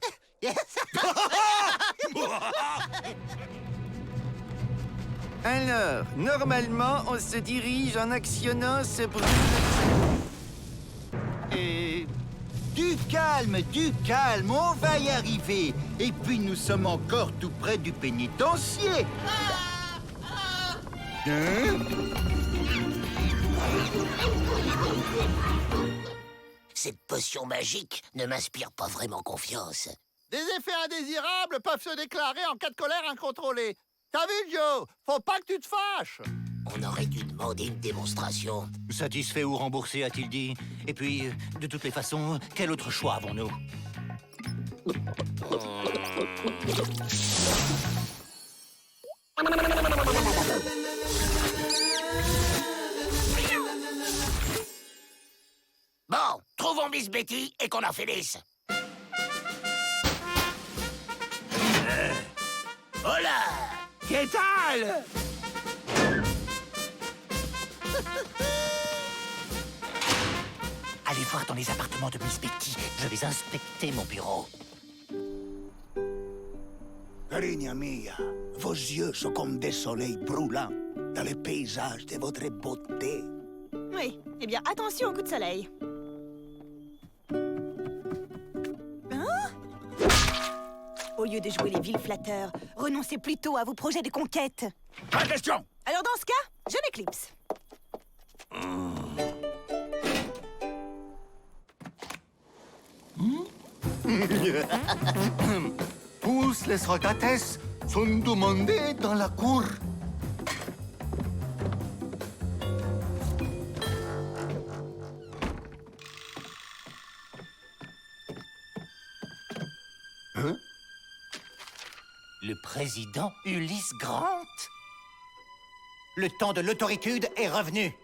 Speaker 13: Alors, normalement, on se dirige en actionnant ce brûle...
Speaker 5: Du calme, on va y arriver. Et puis nous sommes encore tout près du pénitencier.
Speaker 3: Cette potion magique ne m'inspire pas vraiment confiance.
Speaker 6: Des effets indésirables peuvent se déclarer en cas de colère incontrôlée. T'as vu, Joe? Faut pas que tu te fâches.
Speaker 3: On aurait dû demander une démonstration.
Speaker 8: Satisfait ou remboursé, a-t-il dit. Et puis, de toutes les façons, quel autre choix avons-nous?
Speaker 3: Bon, trouvons Miss Betty et qu'on en finisse. Hola!
Speaker 12: ¿Qué tal?
Speaker 8: Allez voir dans les appartements de Miss Betty. Je vais inspecter mon bureau.
Speaker 7: Carigna mia, vos yeux sont comme des soleils brûlants dans les paysages de votre beauté.
Speaker 9: Oui, eh bien, attention au coup de soleil. Hein? Au lieu de jouer les villes flatteurs, renoncez plutôt à vos projets de conquête.
Speaker 7: Pas question!
Speaker 9: Alors dans ce cas, je m'éclipse.
Speaker 5: Tous les rogates sont demandés dans la cour.
Speaker 8: Le président Ulysse Grant. Le temps de l'autoritude est revenu.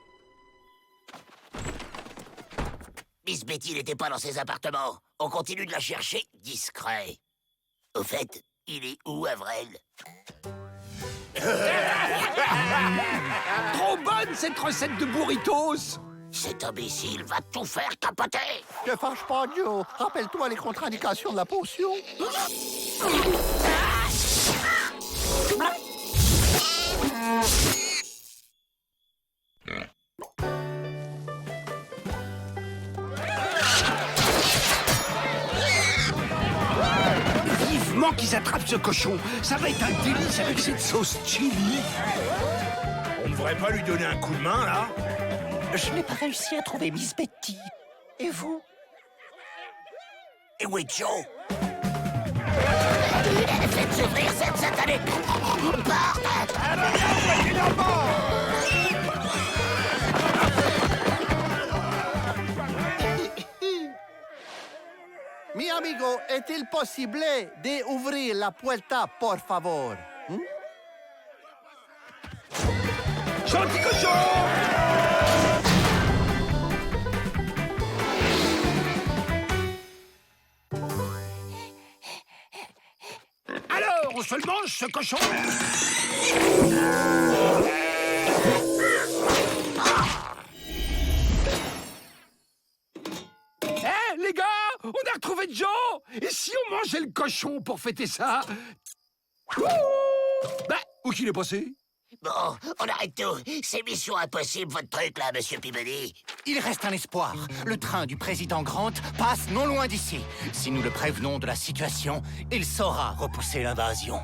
Speaker 3: Miss Betty n'était pas dans ses appartements. On continue de la chercher discret. Au fait, il est où, Avril?
Speaker 12: Trop bonne, cette recette de burritos!
Speaker 3: Cet imbécile va tout faire capoter!
Speaker 6: Te fâche pas, Joe. Rappelle-toi les contre-indications de la potion.
Speaker 11: Vivement qu'ils attrapent ce cochon. Ça va être un délice avec cette sauce chili. On ne devrait pas lui donner un coup de main, là?
Speaker 8: Je n'ai pas réussi à trouver Miss Betty. Et vous?
Speaker 3: Et où est Joe? Faites ouvrir cette satanée porte!
Speaker 6: Mi amigo, est-il possible d'ouvrir la puerta, por favor?
Speaker 11: Gentil cochon! Alors, on se le mange, ce cochon? Les gars, on a retrouvé Joe. Et si on mangeait le cochon pour fêter ça? Ouh! Bah, où qu'il est passé?
Speaker 3: Bon, on arrête tout. C'est mission impossible, votre truc, là, monsieur Peabody.
Speaker 8: Il reste un espoir. Le train du président Grant passe non loin d'ici. Si nous le prévenons de la situation, il saura repousser l'invasion.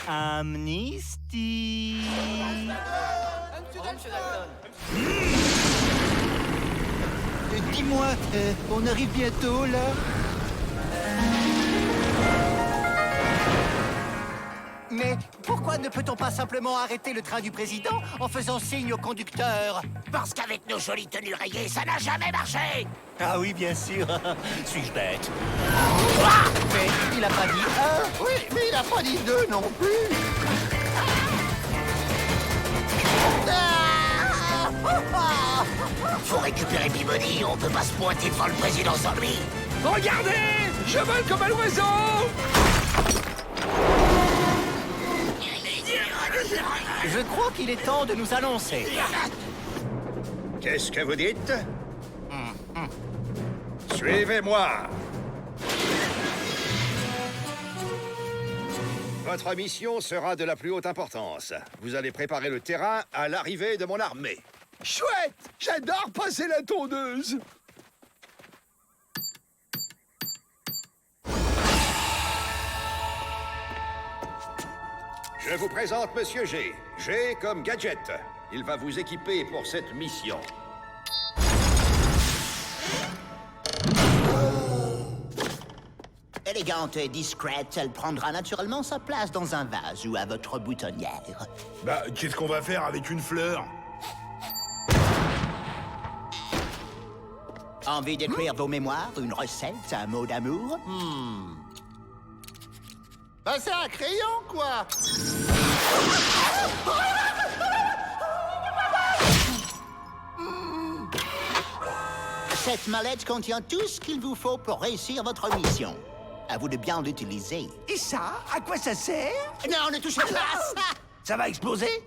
Speaker 8: Amnistie.
Speaker 5: Dis-moi, on arrive bientôt, là?
Speaker 8: Mais pourquoi ne peut-on pas simplement arrêter le train du président en faisant signe au conducteur?
Speaker 3: Parce qu'avec nos jolies tenues rayées, ça n'a jamais marché.
Speaker 8: Ah oui, bien sûr. Suis-je bête? Mais il a pas dit un.
Speaker 6: Oui, mais il a pas dit deux non plus.
Speaker 3: Faut récupérer Peabody, on peut pas se pointer devant le président sans lui.
Speaker 11: Regardez, je vole comme un oiseau.
Speaker 8: Je crois qu'il est temps de nous annoncer.
Speaker 2: Qu'est-ce que vous dites? Suivez-moi. Votre mission sera de la plus haute importance. Vous allez préparer le terrain à l'arrivée de mon armée.
Speaker 11: Chouette, j'adore passer la tondeuse.
Speaker 2: Je vous présente Monsieur G. G comme gadget. Il va vous équiper pour cette mission.
Speaker 1: Élégante et discrète, elle prendra naturellement sa place dans un vase ou à votre boutonnière.
Speaker 11: Bah, qu'est-ce qu'on va faire avec une fleur?
Speaker 1: Envie d'écrire vos mémoires, une recette, un mot d'amour?
Speaker 6: Ben, c'est un crayon, quoi.
Speaker 1: Cette mallette contient tout ce qu'il vous faut pour réussir votre mission. À vous de bien l'utiliser.
Speaker 12: Et ça, à quoi ça sert?
Speaker 1: Non, ne touchez pas à ça!
Speaker 12: Ça va exploser?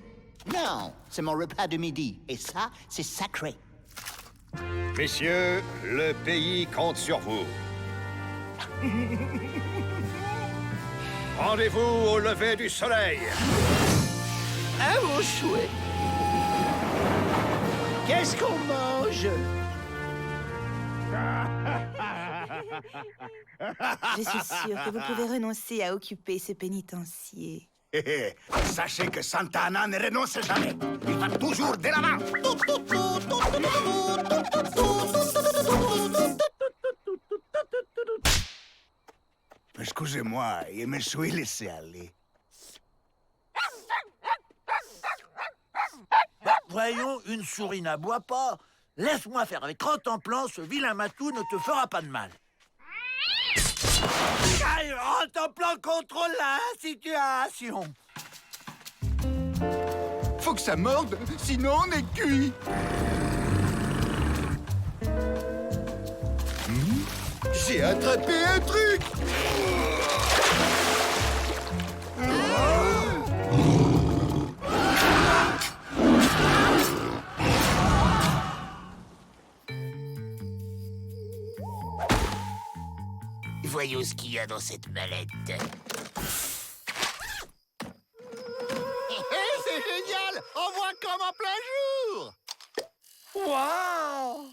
Speaker 1: Non, c'est mon repas de midi. Et ça, c'est sacré.
Speaker 2: Messieurs, le pays compte sur vous. Rendez-vous au lever du soleil.
Speaker 12: Ah mon chouette! Qu'est-ce qu'on mange?
Speaker 9: Je suis sûre que vous pouvez renoncer à occuper ce pénitencier.
Speaker 7: Sachez que Santana ne renonce jamais. Il va toujours de l'avant. Excusez-moi, je me suis laissé aller.
Speaker 12: Bah, voyons, une souris n'aboie pas. Laisse-moi faire avec Rantanplan, ce vilain matou ne te fera pas de mal. Rantanplan contrôle la situation.
Speaker 11: Faut que ça morde, sinon on est cuit. J'ai attrapé un truc.
Speaker 3: Voyons ce qu'il y a dans cette mallette.
Speaker 6: C'est génial. On voit comme en plein jour.
Speaker 8: Wow!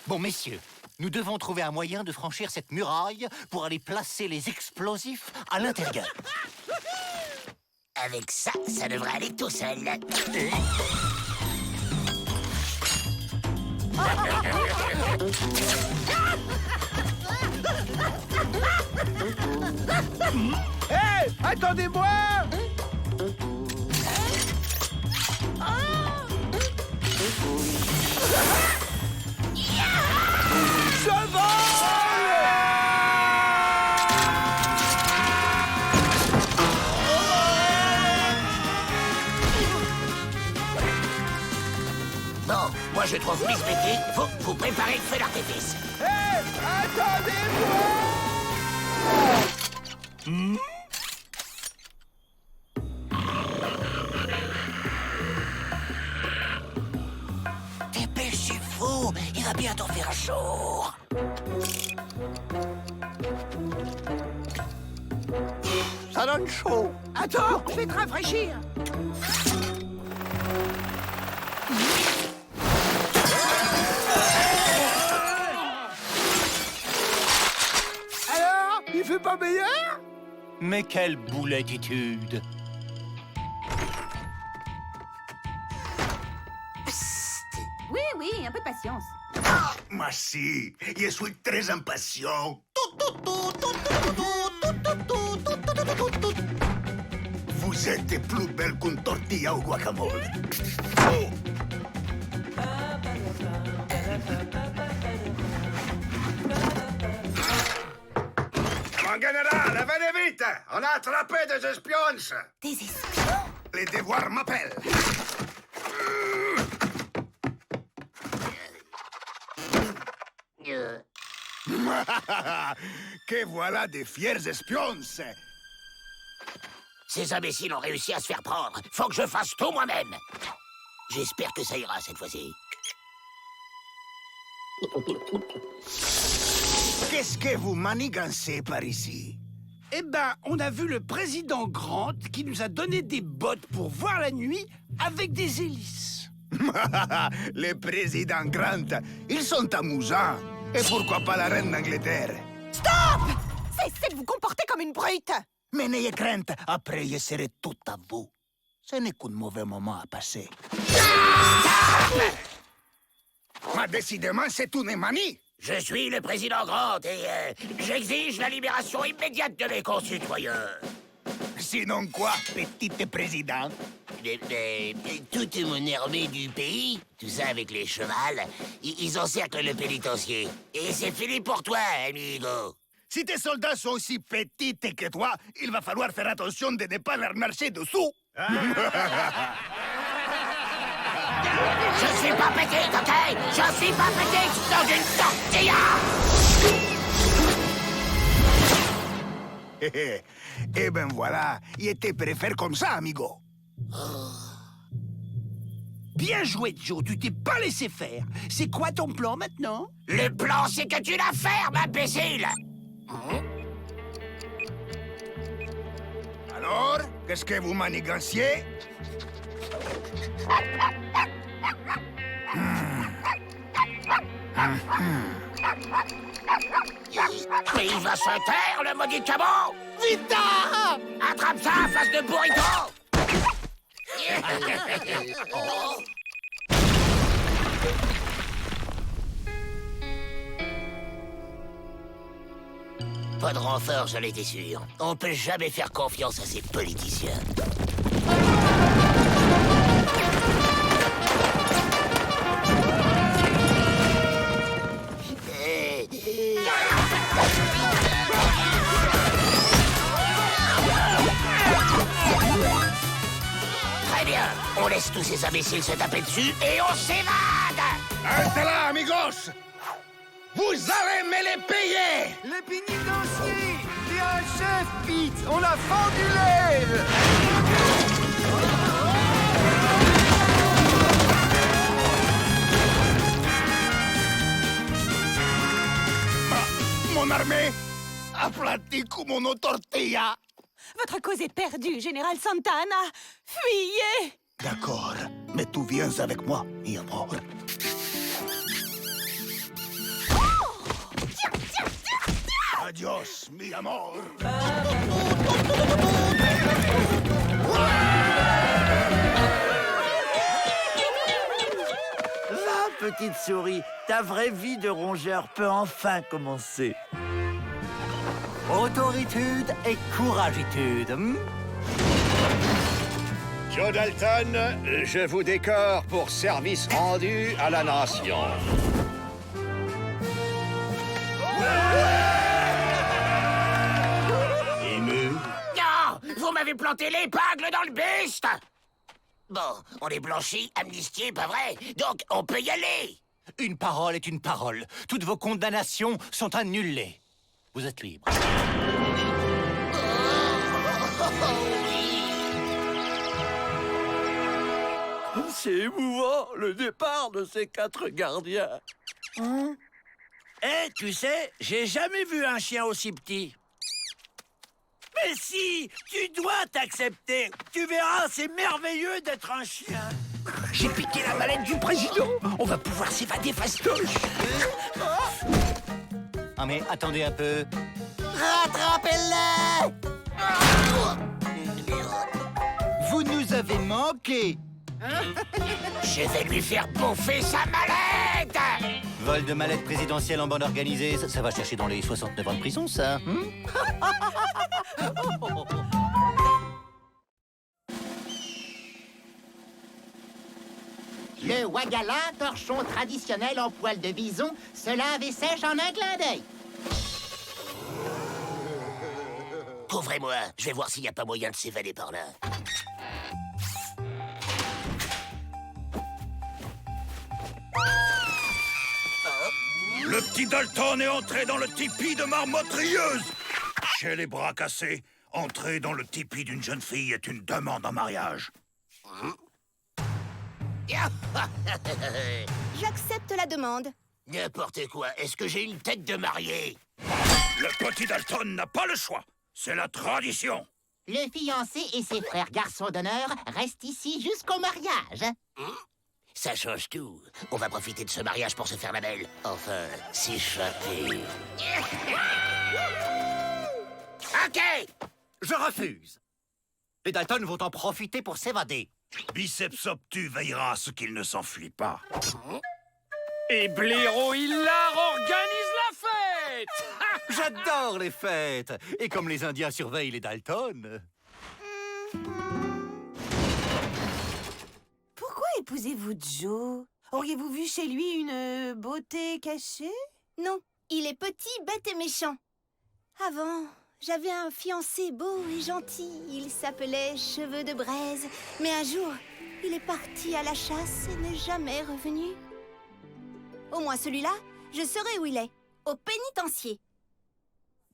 Speaker 8: Bon, messieurs, nous devons trouver un moyen de franchir cette muraille pour aller placer les explosifs à l'intérieur.
Speaker 3: Avec ça, ça devrait aller tout seul.
Speaker 11: Hé, attendez-moi! Je
Speaker 3: Bon, moi je trouve Miss Betty, faut vous préparer le feu d'artifice.
Speaker 11: Hé, attendez-moi!
Speaker 1: Dépêchez-vous, il
Speaker 3: va bientôt faire chaud.
Speaker 6: Ça donne chaud.
Speaker 10: Attends, je vais te rafraîchir.
Speaker 11: Alors, il fait pas meilleur?
Speaker 8: Mais quelle boulettitude!
Speaker 14: Oui, oui, un peu de patience.
Speaker 11: Moi si, je suis très impatient. Vous êtes plus belle qu'une tortilla au guacamole. Mon général, venez vite! On a attrapé des espions!
Speaker 14: Des espions?
Speaker 11: Les devoirs m'appellent. Que voilà des fiers espions!
Speaker 3: Ces imbéciles ont réussi à se faire prendre. Faut que je fasse tout moi-même. J'espère que ça ira cette fois-ci.
Speaker 11: Qu'est-ce que vous manigancez par ici?
Speaker 12: Eh ben, on a vu le président Grant qui nous a donné des bottes pour voir la nuit avec des hélices.
Speaker 11: Les présidents Grant, ils sont amusants. Et pourquoi pas la reine d'Angleterre?
Speaker 9: Stop! Cessez de vous comporter comme une brute!
Speaker 11: Mais n'ayez crainte, après je serai tout à vous. Ce n'est qu'un mauvais moment à passer. Mais décidément, c'est une manie.
Speaker 3: Je suis le président Grant et j'exige la libération immédiate de mes concitoyens.
Speaker 11: Sinon quoi, petit président?
Speaker 3: Toute mon armée du pays, tout ça avec les chevals, ils encerclent le pénitencier. Et c'est fini pour toi, amigo.
Speaker 11: Si tes soldats sont aussi petits que toi, il va falloir faire attention de ne pas leur marcher dessous.
Speaker 3: Je suis pas petite, ok? Je suis pas petite dans une tortilla!
Speaker 11: Eh ben voilà, il était préféré comme ça, amigo.
Speaker 12: Bien joué, Joe, tu t'es pas laissé faire. C'est quoi ton plan maintenant?
Speaker 3: Le plan, c'est que tu la fermes, imbécile!
Speaker 11: Alors, qu'est-ce que vous maniganciez?
Speaker 3: Mais il va se taire, le maudit cabot!
Speaker 6: Vita!
Speaker 3: Attrape ça, face de burrito! Pas de renfort, j'en étais sûr. On peut jamais faire confiance à ces politiciens. Très bien, on laisse tous ces imbéciles se taper dessus et on s'évade!
Speaker 11: Restez là, amigos! Vous allez me les payer!
Speaker 13: Le pénitencier! T'es un chef, Pete! On a fendu l'aile!
Speaker 11: Mon armée aplatie comme une tortilla!
Speaker 9: Votre cause est perdue, Général Santana! Fuyez!
Speaker 11: D'accord, mais tu viens avec moi, mi amor. Adios, mi amor.
Speaker 12: Va, petite souris, ta vraie vie de rongeur peut enfin commencer.
Speaker 8: Autoritude et couragitude.
Speaker 15: Joe Dalton, je vous décore pour service rendu à la nation. Ému?
Speaker 3: Non! Vous m'avez planté l'épingle dans le buste! Bon, on est blanchi, amnistié, pas vrai? Donc, on peut y aller!
Speaker 8: Une parole est une parole. Toutes vos condamnations sont annulées. Vous êtes libre.
Speaker 12: C'est émouvant, le départ de ces 4 gardiens. Eh, tu sais, j'ai jamais vu un chien aussi petit. Mais si, tu dois t'accepter. Tu verras, c'est merveilleux d'être un chien.
Speaker 11: J'ai piqué la mallette du président. On va pouvoir s'évader fastoche.
Speaker 8: Ah mais attendez un peu.
Speaker 1: Rattrapez-le!
Speaker 5: Vous nous avez manqué.
Speaker 3: Je vais lui faire bouffer sa mallette!
Speaker 8: Vol de mallette présidentielle en bande organisée, ça va chercher dans les 69 ans de prison, ça.
Speaker 4: Le Wagala, torchon traditionnel en poil de bison, se lave et sèche en un clin d'œil.
Speaker 3: Couvrez-moi, je vais voir s'il n'y a pas moyen de s'évader par là.
Speaker 2: Le petit Dalton est entré dans le tipi de Marmotte Rieuse. J'ai les bras cassés. Entrer dans le tipi d'une jeune fille est une demande en mariage.
Speaker 14: J'accepte la demande.
Speaker 3: N'importe quoi, est-ce que j'ai une tête de mariée?
Speaker 2: Le petit Dalton n'a pas le choix. C'est la tradition.
Speaker 4: Le fiancé et ses frères garçons d'honneur restent ici jusqu'au mariage.
Speaker 3: Ça change tout. On va profiter de ce mariage pour se faire la belle. Enfin, s'échapper. OK!
Speaker 8: Je refuse. Les Dalton vont en profiter pour s'évader.
Speaker 2: Biceps obtus veillera à ce qu'il ne s'enfuit pas.
Speaker 11: Et Blaireau Hilar organise la fête.
Speaker 8: J'adore les fêtes. Et comme les Indiens surveillent les Dalton...
Speaker 9: Pourquoi épousez-vous Joe? Auriez-vous vu chez lui une beauté cachée?
Speaker 14: Non, il est petit, bête et méchant. Avant, j'avais un fiancé beau et gentil. Il s'appelait Cheveux de Braise. Mais un jour, il est parti à la chasse et n'est jamais revenu. Au moins celui-là, je saurai où il est. Au pénitencier.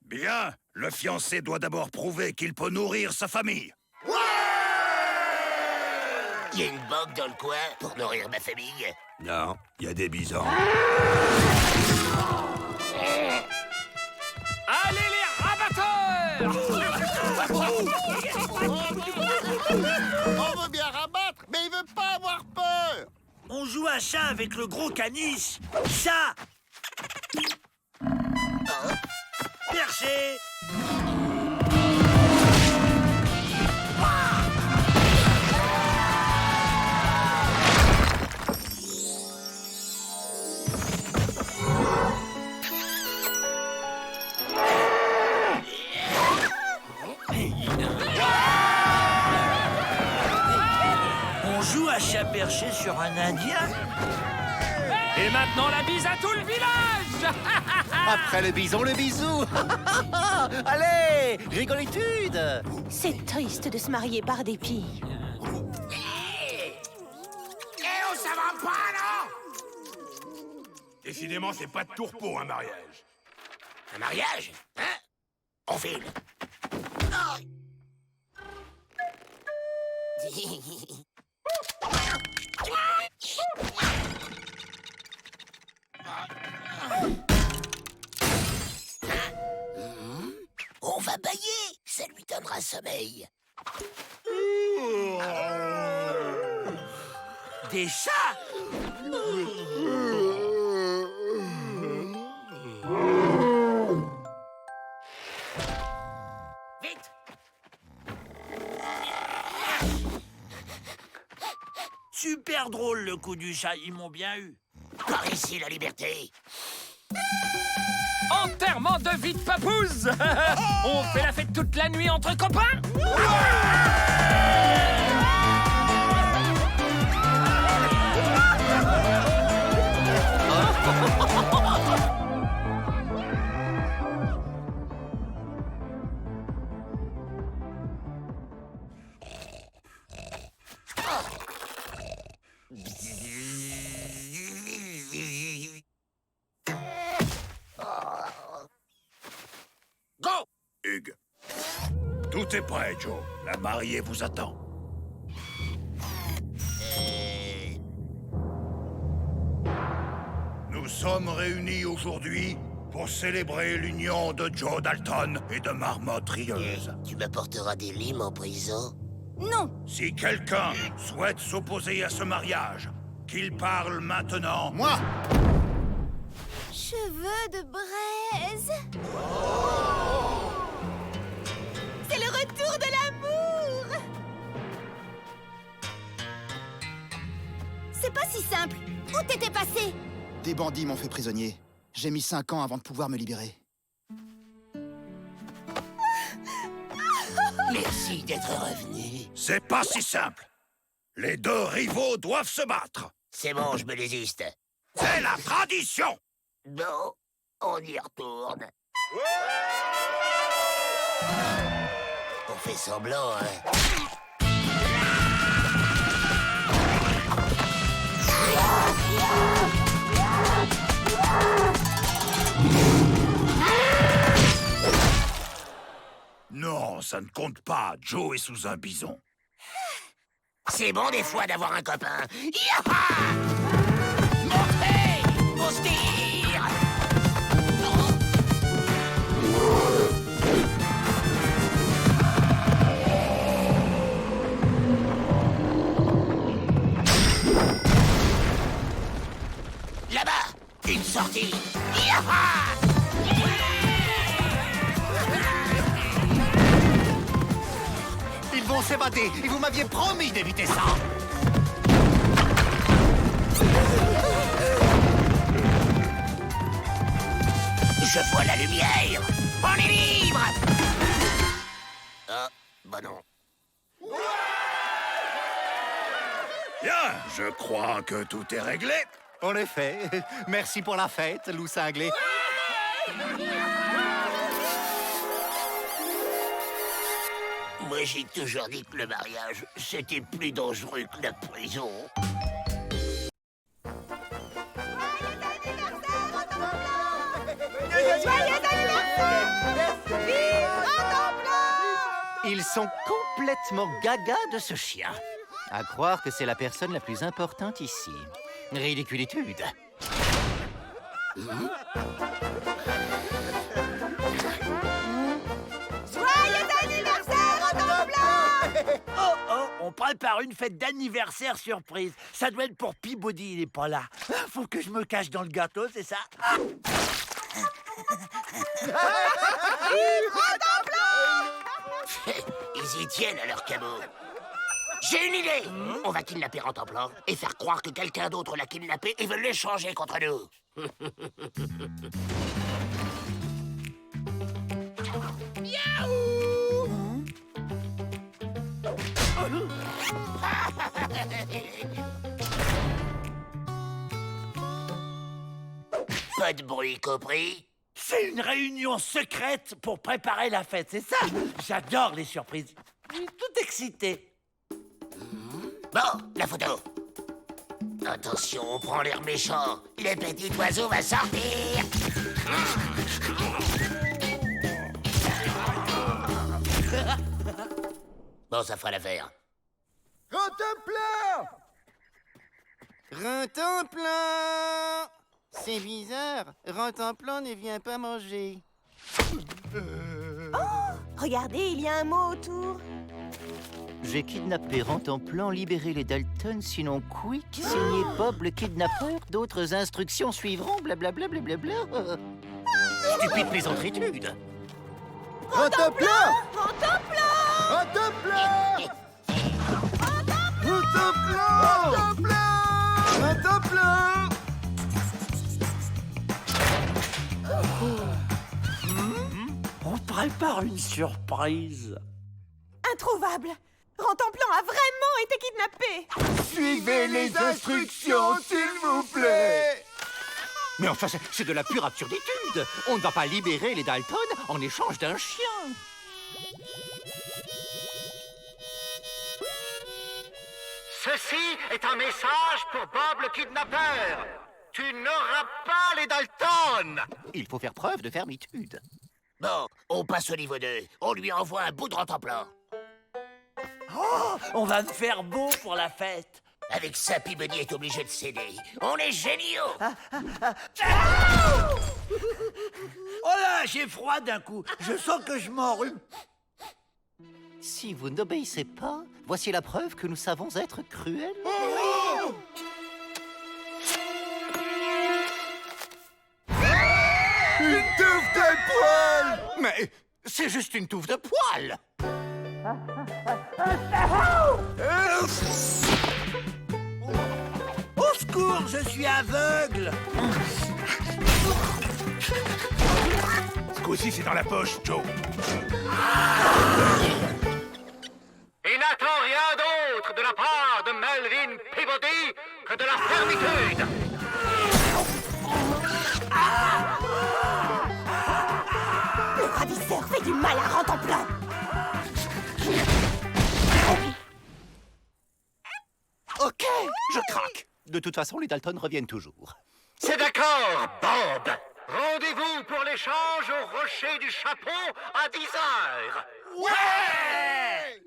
Speaker 2: Bien, le fiancé doit d'abord prouver qu'il peut nourrir sa famille.
Speaker 3: Il y a une banque dans le coin pour nourrir ma famille.
Speaker 2: Non, il y a des bisons.
Speaker 11: Allez les rabatteurs.
Speaker 6: On veut bien rabattre, mais il veut pas avoir peur.
Speaker 12: On joue à chat avec le gros caniche. Chat! Perché! On joue à chat perché sur un Indien?
Speaker 11: Et maintenant la bise à tout le village.
Speaker 8: Après le bison, le bisou. Allez, rigolitude.
Speaker 9: C'est triste de se marier par dépit.
Speaker 3: Eh, ça va pas, non?
Speaker 11: Décidément, c'est pas de tourpeau un mariage.
Speaker 3: Un mariage? Hein? On file. On va bailler, ça lui donnera sommeil.
Speaker 12: Des chats?
Speaker 3: Vite!
Speaker 12: Super drôle le coup du chat, ils m'ont bien eu.
Speaker 3: Par ici la liberté.
Speaker 11: Enterrement de vie de papouze. On fait la fête toute la nuit entre copains.
Speaker 3: Go!
Speaker 2: Hugues, tout est prêt, Joe. La mariée vous attend. Nous Nous sommes réunis aujourd'hui pour célébrer l'union de Joe Dalton et de Marmotte Rieuse.
Speaker 3: Tu m'apporteras des limes en prison?
Speaker 14: Non.
Speaker 2: Si quelqu'un souhaite s'opposer à ce mariage, qu'il parle maintenant.
Speaker 6: Moi!
Speaker 14: Cheveux de braise. C'est le retour de l'amour. C'est pas si simple. Où t'étais passé?
Speaker 16: Des bandits m'ont fait prisonnier. J'ai mis 5 ans avant de pouvoir me libérer.
Speaker 3: Merci d'être revenu.
Speaker 2: C'est pas si simple. Les deux rivaux doivent se battre.
Speaker 3: C'est bon, je me désiste.
Speaker 2: C'est la tradition.
Speaker 3: Bon, on y retourne. On fait semblant, hein.
Speaker 2: Non, ça ne compte pas. Joe est sous un bison.
Speaker 3: C'est bon des fois d'avoir un copain. Yaha! Montez! On se tire! Là-bas! Une sortie! Yaha!
Speaker 8: Ils vont s'évader et vous m'aviez promis d'éviter ça.
Speaker 3: Je vois la lumière! On est libre! Ah, bah non.
Speaker 2: Bien, je crois que tout est réglé.
Speaker 8: En effet. Merci pour la fête, loup cinglé.
Speaker 3: Moi, j'ai toujours dit que le mariage, c'était plus dangereux que la prison.
Speaker 8: Ils sont complètement gaga de ce chien. À croire que c'est la personne la plus importante ici. Ridiculitude.
Speaker 12: Oh, oh, on prépare une fête d'anniversaire surprise. Ça doit être pour Peabody, il est pas là. Faut que je me cache dans le gâteau, c'est ça?
Speaker 3: Ils y tiennent à leur cabot. J'ai une idée! On va kidnapper Rantanplan et faire croire que quelqu'un d'autre l'a kidnappé et veut l'échanger contre nous. Pas de bruit compris?
Speaker 12: C'est une réunion secrète pour préparer la fête, c'est ça? J'adore les surprises. Je suis tout excité.
Speaker 3: Bon, la photo. Attention, on prend l'air méchant. Le petit oiseau va sortir. Bon, ça fera l'affaire.
Speaker 13: Rantanplan! Rantanplan! C'est bizarre. Rantanplan ne vient pas manger.
Speaker 9: Regardez, il y a un mot autour.
Speaker 8: J'ai kidnappé Rantanplan, libéré les Dalton, sinon quick, signé Bob le kidnappeur, d'autres instructions suivront, blablabla, blablabla. Stupide plaisantritude.
Speaker 13: Rantanplan!
Speaker 9: Rantanplan!
Speaker 13: Rantanplan! Rantanplan! Rantanplan!
Speaker 12: On prépare une surprise.
Speaker 9: Introuvable! Rantanplan a vraiment été kidnappé!
Speaker 13: Suivez les instructions, s'il vous plaît!
Speaker 8: Mais enfin, c'est de la pure absurditude. On ne va pas libérer les Dalton en échange d'un chien.
Speaker 13: Ceci est un message pour Bob le kidnappeur. Tu n'auras pas les Dalton!
Speaker 8: Il faut faire preuve de fermitude.
Speaker 3: Bon, on passe au niveau 2. On lui envoie un bout de Rantanplan.
Speaker 12: Oh, on va me faire beau pour la fête.
Speaker 3: Avec ça, Peabody est obligé de céder. On est géniaux.
Speaker 12: Oh là, j'ai froid d'un coup. Je sens que je m'enrhume.
Speaker 8: Si vous n'obéissez pas, voici la preuve que nous savons être cruels.
Speaker 13: Une touffe de poils! Mais c'est juste une touffe de poils!
Speaker 12: Au secours, je suis aveugle.
Speaker 11: Ce coup-ci, c'est dans la poche, Joe.
Speaker 4: Il n'attend rien d'autre de la part de Melvin Peabody que de la fermetude.
Speaker 9: Le ravisseur fait du mal à Rantanplan.
Speaker 8: Ok, je craque. De toute façon, les Dalton reviennent toujours.
Speaker 4: C'est d'accord, Bob. Rendez-vous pour l'échange au rocher du chapeau à 10 heures.
Speaker 12: Ouais!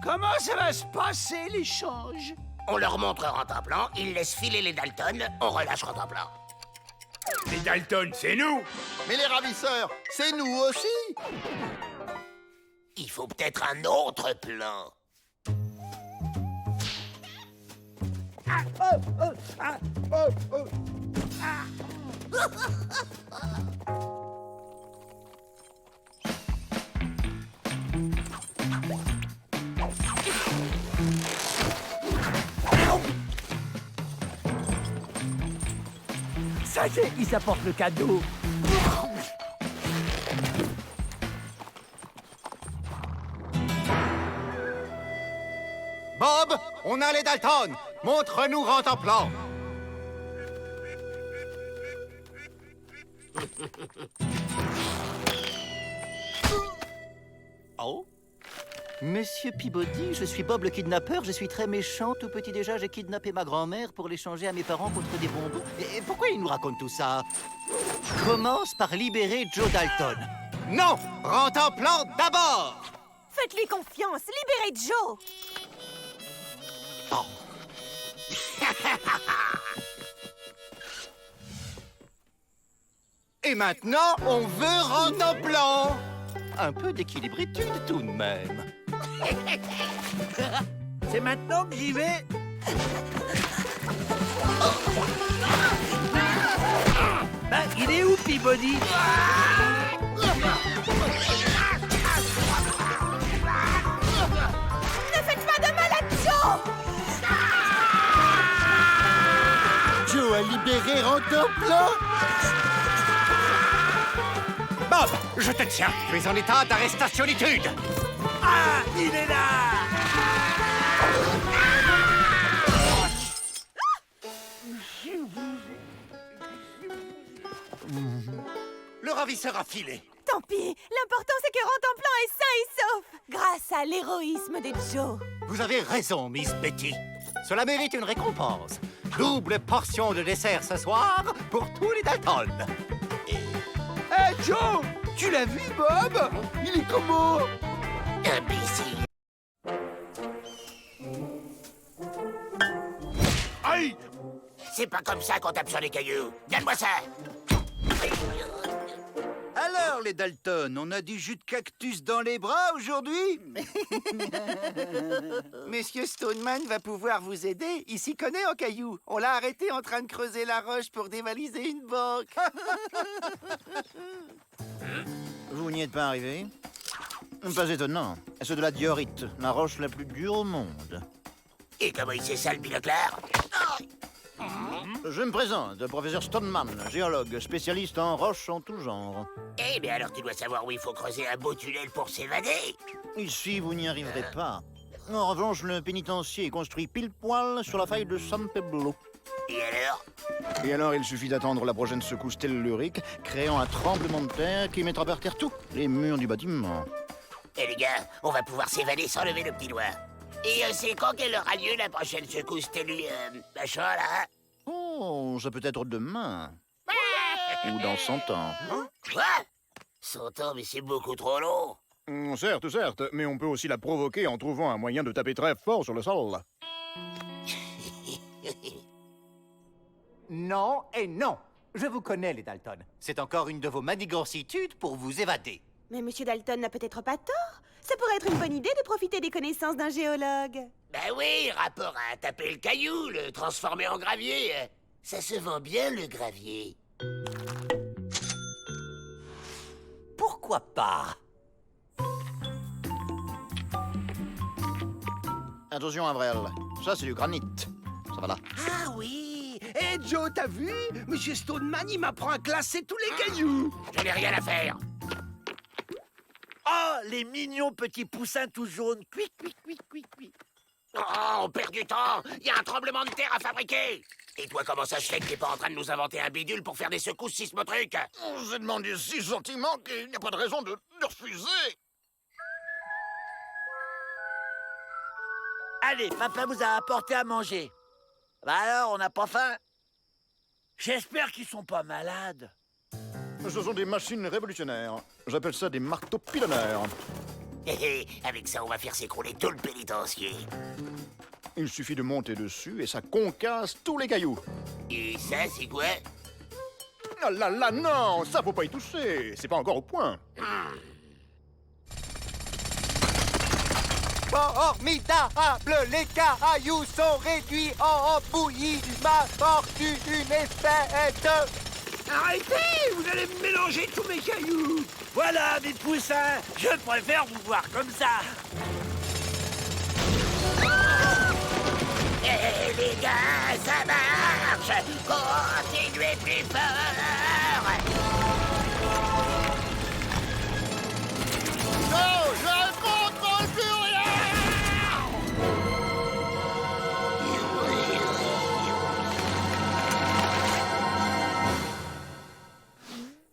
Speaker 12: Comment ça va se passer, l'échange?
Speaker 3: On leur montre Rantanplan, ils laissent filer les Dalton, on relâche Rantanplan.
Speaker 11: Les Dalton, c'est nous!
Speaker 6: Mais les ravisseurs, c'est nous aussi!
Speaker 3: Il faut peut-être un autre plan.
Speaker 10: Ça y est, ils apportent le cadeau.
Speaker 13: Bob, on a les Dalton! Montre-nous Rantanplan!
Speaker 8: Oh? Monsieur Peabody, je suis Bob le kidnappeur, je suis très méchant. Tout petit déjà, j'ai kidnappé ma grand-mère pour l'échanger à mes parents contre des bonbons. Et pourquoi il nous raconte tout ça? Commence par libérer Joe Dalton.
Speaker 13: Non! Rantanplan d'abord!
Speaker 9: Faites-lui confiance, libérez Joe.
Speaker 8: Oh.
Speaker 13: Et maintenant, on veut Rantanplan!
Speaker 8: Un peu d'équilibritude tout de même.
Speaker 12: C'est maintenant que j'y vais. Ben, il est où, Peabody?
Speaker 9: Ne faites pas de mal à Joe.
Speaker 5: Joe a libéré Rantanplan.
Speaker 13: Bob, je te tiens. Tu es en état d'arrestationitude.
Speaker 12: Ah, il est là!
Speaker 13: Le ravisseur a filé.
Speaker 9: Tant pis, l'important c'est que Rantanplan est sain et sauf, grâce à l'héroïsme de Joe.
Speaker 13: Vous avez raison, Miss Betty. Cela mérite une récompense. Double portion de dessert ce soir pour tous les Dalton.
Speaker 11: Hey, Joe! Tu l'as vu, Bob? Il est comment?
Speaker 3: Imbécile.
Speaker 11: Aïe!
Speaker 3: C'est pas comme ça qu'on tape sur les cailloux. Donne-moi ça.
Speaker 5: Alors, les Dalton, on a du jus de cactus dans les bras aujourd'hui?
Speaker 13: Monsieur Stoneman va pouvoir vous aider. Il s'y connaît en cailloux. On l'a arrêté en train de creuser la roche pour dévaliser une banque.
Speaker 5: Vous n'y êtes pas arrivé? Pas étonnant. C'est de la diorite, la roche la plus dure au monde.
Speaker 3: Et comment il sait ça, le binoclard?
Speaker 5: Je me présente, professeur Stoneman, géologue, spécialiste en roches en tout genre.
Speaker 3: Eh bien alors tu dois savoir où il faut creuser un beau tunnel pour s'évader.
Speaker 5: Ici, vous n'y arriverez pas. En revanche, le pénitencier est construit pile poil sur la faille de San Pablo.
Speaker 3: Et alors?
Speaker 16: Et alors, il suffit d'attendre la prochaine secousse tellurique, créant un tremblement de terre qui mettra par terre tous les murs du bâtiment.
Speaker 3: Eh les gars, on va pouvoir s'évader sans lever le petit doigt. Et c'est quand qu'elle aura lieu la prochaine secousse machin là?
Speaker 5: Oh, ça peut être demain. Ou dans 100 ans.
Speaker 3: Quoi? 100 ans, mais c'est beaucoup trop long.
Speaker 15: Certes, certes, mais on peut aussi la provoquer en trouvant un moyen de taper très fort sur le sol.
Speaker 13: Non et non. Je vous connais, les Dalton. C'est encore une de vos manigancitudes pour vous évader.
Speaker 9: Mais Monsieur Dalton n'a peut-être pas tort. Ça pourrait être une bonne idée de profiter des connaissances d'un géologue.
Speaker 3: Ben oui, rapport à taper le caillou, le transformer en gravier. Ça se vend bien, le gravier.
Speaker 8: Pourquoi pas?
Speaker 16: Attention, Avril. Ça, c'est du granit. Ça va là.
Speaker 11: Ah oui! Hé, Joe, t'as vu? Monsieur Stoneman, il m'apprend à classer tous les cailloux!
Speaker 3: Je n'ai rien à faire.
Speaker 12: Oh, les mignons petits poussins tout jaunes. Cuic, cuic, cuic, cuic, cuic.
Speaker 3: Oh, on perd du temps. Il y a un tremblement de terre à fabriquer. Et toi, comment ça se fait que t'es pas en train de nous inventer un bidule pour faire des secousses sismotrucs?
Speaker 6: On s'est demandé si gentiment qu'il n'y a pas de raison de refuser.
Speaker 12: Allez, papa vous a apporté à manger. Bah alors, on n'a pas faim? J'espère qu'ils sont pas malades.
Speaker 16: Ce sont des machines révolutionnaires. J'appelle ça des marteaux pilonneurs.
Speaker 3: Avec ça, on va faire s'écrouler tout le pénitencier.
Speaker 16: Il suffit de monter dessus et ça concasse tous les cailloux.
Speaker 3: Et ça, c'est quoi?
Speaker 16: Ah là là, non, ça faut pas y toucher. C'est pas encore au point.
Speaker 13: Formidable, les cailloux sont réduits en bouillie. Ma fortune est faite.
Speaker 12: Arrêtez! Vous allez me mélanger tous mes cailloux! Voilà, mes poussins! Je préfère vous voir comme ça!
Speaker 3: Eh les gars, ça marche! Continuez plus fort!
Speaker 6: Non, je ne contrôle plus rien!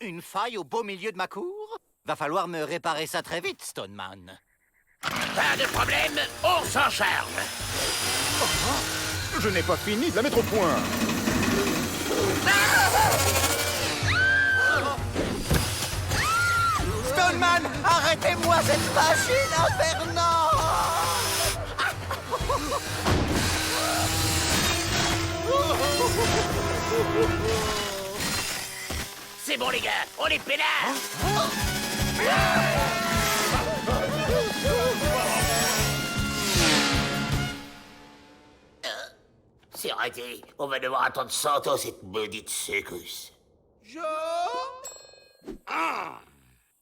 Speaker 13: Une faille au beau milieu de ma cour? Va falloir me réparer ça très vite, Stoneman.
Speaker 3: Pas de problème, on s'en charge!
Speaker 16: Je n'ai pas fini de la mettre au point.
Speaker 13: Stoneman, arrêtez-moi cette machine infernale!
Speaker 3: C'est bon les gars, on est peinards! C'est raté, on va devoir attendre 100 ans cette maudite secousse.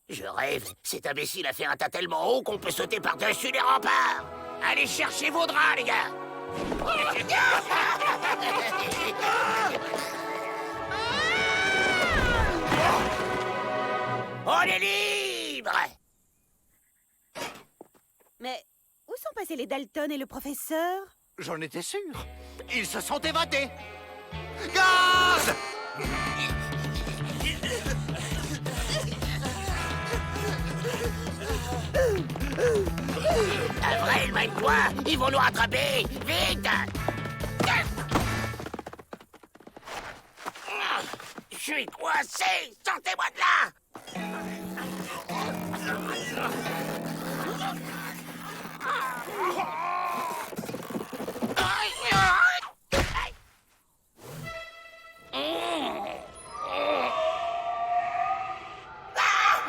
Speaker 3: Je rêve, cet imbécile a fait un tas tellement haut qu'on peut sauter par-dessus les remparts. Allez chercher vos draps les gars! On est libre!
Speaker 9: Mais où sont passés les Dalton et le professeur?
Speaker 13: J'en étais sûr. Ils se sont évadés. Gaz!
Speaker 3: Avril, mène-toi! Ils vont nous rattraper! Vite! Je suis coincé! Sortez-moi de là!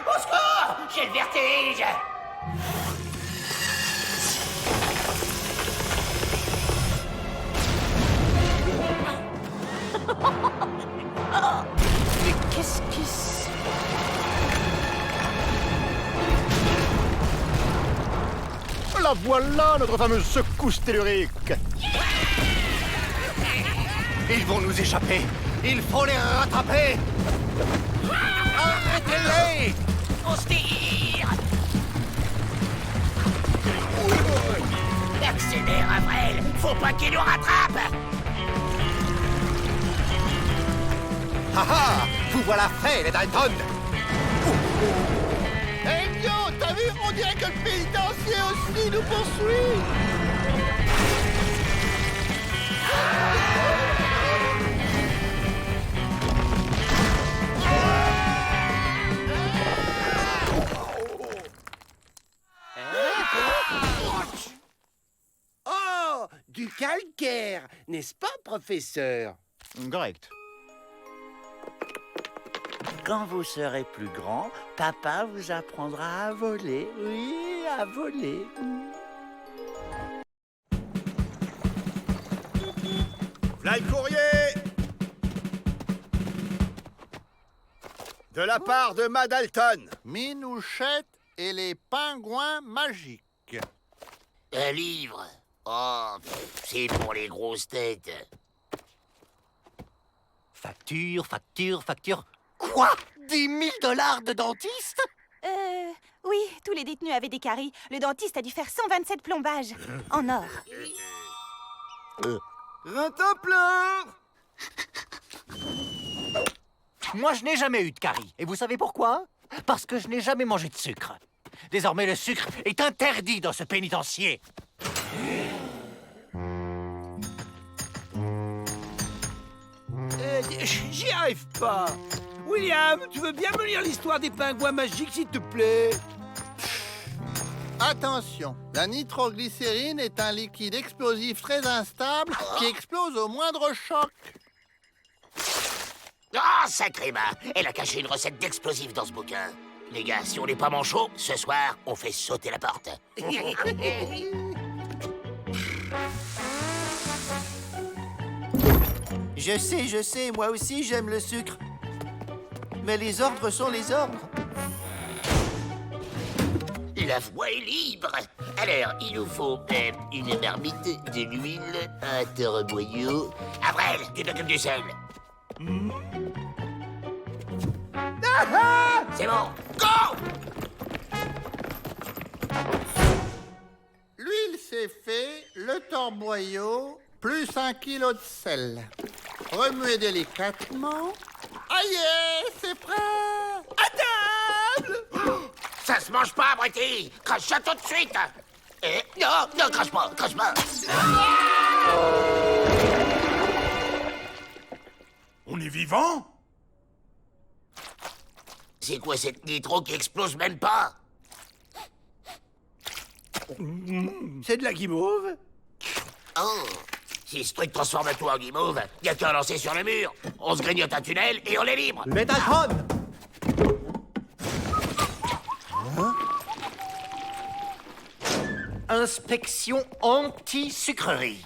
Speaker 3: Au secours! J'ai le vertige!
Speaker 13: Mais qu'est-ce qui se...
Speaker 16: La voilà, notre fameuse secousse tellurique.
Speaker 13: Ils vont nous échapper. Il faut les rattraper. Arrêtez-les!
Speaker 3: On se tire! Accélère, Avril! Faut pas qu'il nous rattrape!
Speaker 13: Ah ah! Vous voilà fait, les Dalton!
Speaker 6: Hey, Yo, t'as vu? On dirait que le pénitencier aussi nous poursuit!
Speaker 11: Oh, du calcaire, n'est-ce pas, professeur?
Speaker 16: Correct.
Speaker 12: Quand vous serez plus grand, papa vous apprendra à voler. Oui, à voler.
Speaker 15: V'là le courrier! De la part de Madalton.
Speaker 6: Minouchette et les pingouins magiques.
Speaker 3: Un livre. Oh, c'est pour les grosses têtes.
Speaker 8: Facture, facture, facture. Quoi? 10 000 $ de dentiste?
Speaker 9: Oui, tous les détenus avaient des caries. Le dentiste a dû faire 127 plombages. En or.
Speaker 13: Rentends plein! Moi, je n'ai jamais eu de carie. Et vous savez pourquoi? Parce que je n'ai jamais mangé de sucre. Désormais, le sucre est interdit dans ce pénitencier.
Speaker 12: J'y arrive pas. William, tu veux bien me lire l'histoire des pingouins magiques, s'il te plaît?
Speaker 6: Attention, la nitroglycérine est un liquide explosif très instable qui explose au moindre choc.
Speaker 3: Oh, sacré main! Elle a caché une recette d'explosifs dans ce bouquin. Les gars, si on n'est pas manchot, ce soir, on fait sauter la porte.
Speaker 13: Je sais, moi aussi j'aime le sucre. Mais les ordres sont les ordres.
Speaker 3: La voie est libre. Alors, il nous faut une marmite, de l'huile, un torboyau. Abrel, tu t'occupes du sel. C'est bon, go!
Speaker 6: L'huile c'est fait, le torboyau, plus 1 kilo de sel. Remuez délicatement. Aïe, c'est prêt! À table!
Speaker 3: Ça se mange pas, abruti! Crache ça tout de suite! Non, non, crache pas, crache pas!
Speaker 11: On est vivant?
Speaker 3: C'est quoi cette nitro qui explose même pas?
Speaker 12: C'est de la guimauve?
Speaker 3: Oh! Si ce truc transforme tout en guimauve, y a qu'à lancer sur le mur. On se grignote un tunnel et on est libre.
Speaker 13: Metaltron! Inspection anti-sucrerie.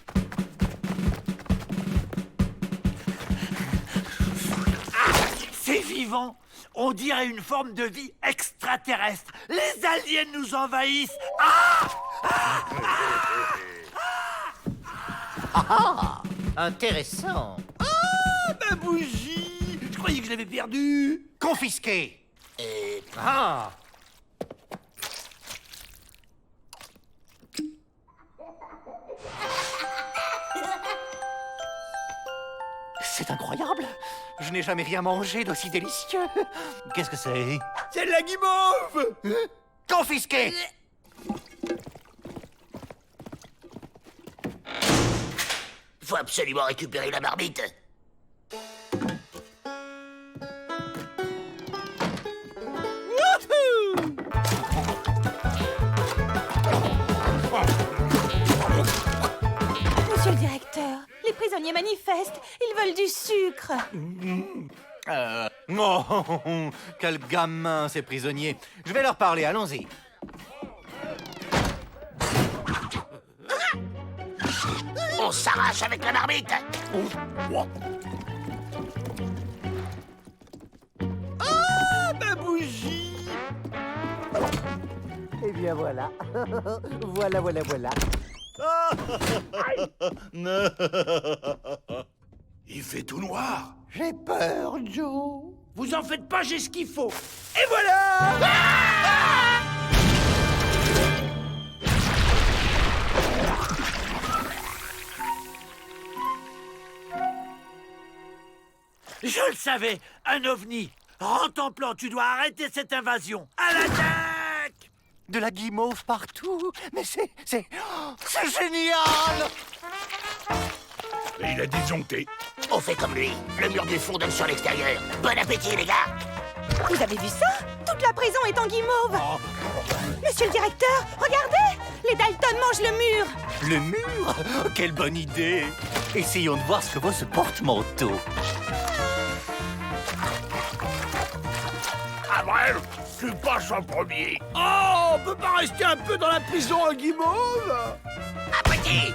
Speaker 12: C'est vivant. On dirait une forme de vie extraterrestre. Les aliens nous envahissent.
Speaker 13: Intéressant.
Speaker 12: Ah, ma bougie! Je croyais que je l'avais perdue.
Speaker 13: Confisqué. Ah. C'est incroyable. Je n'ai jamais rien mangé d'aussi délicieux. Qu'est-ce que c'est?
Speaker 12: C'est de la guimauve!
Speaker 13: Confisqué.
Speaker 3: Faut absolument récupérer la marmite.
Speaker 9: Monsieur le directeur, les prisonniers manifestent. Ils veulent du sucre.
Speaker 13: Oh, quel gamin, ces prisonniers. Je vais leur parler, allons-y.
Speaker 3: On s'arrache avec la marmite.
Speaker 12: Ah, ma bougie!
Speaker 13: Eh bien voilà. voilà.
Speaker 11: Il fait tout noir.
Speaker 13: J'ai peur, Joe.
Speaker 12: Vous en faites pas, j'ai ce qu'il faut. Et voilà! Je le savais, un ovni. Rentre en plan, tu dois arrêter cette invasion. À l'attaque!
Speaker 13: De la guimauve partout. Mais c'est génial!
Speaker 11: Et il a disjoncté.
Speaker 3: On fait comme lui. Le mur du fond donne sur l'extérieur. Bon appétit, les gars!
Speaker 9: Vous avez vu ça? Toute la prison est en guimauve. Monsieur le directeur, regardez! Les Dalton mangent le mur.
Speaker 13: Le mur? Quelle bonne idée! Essayons de voir ce que vaut ce porte-manteau.
Speaker 12: Ah bref, tu passes en premier. Oh, on peut pas rester un peu dans la prison à Guimauve?
Speaker 3: Un petit.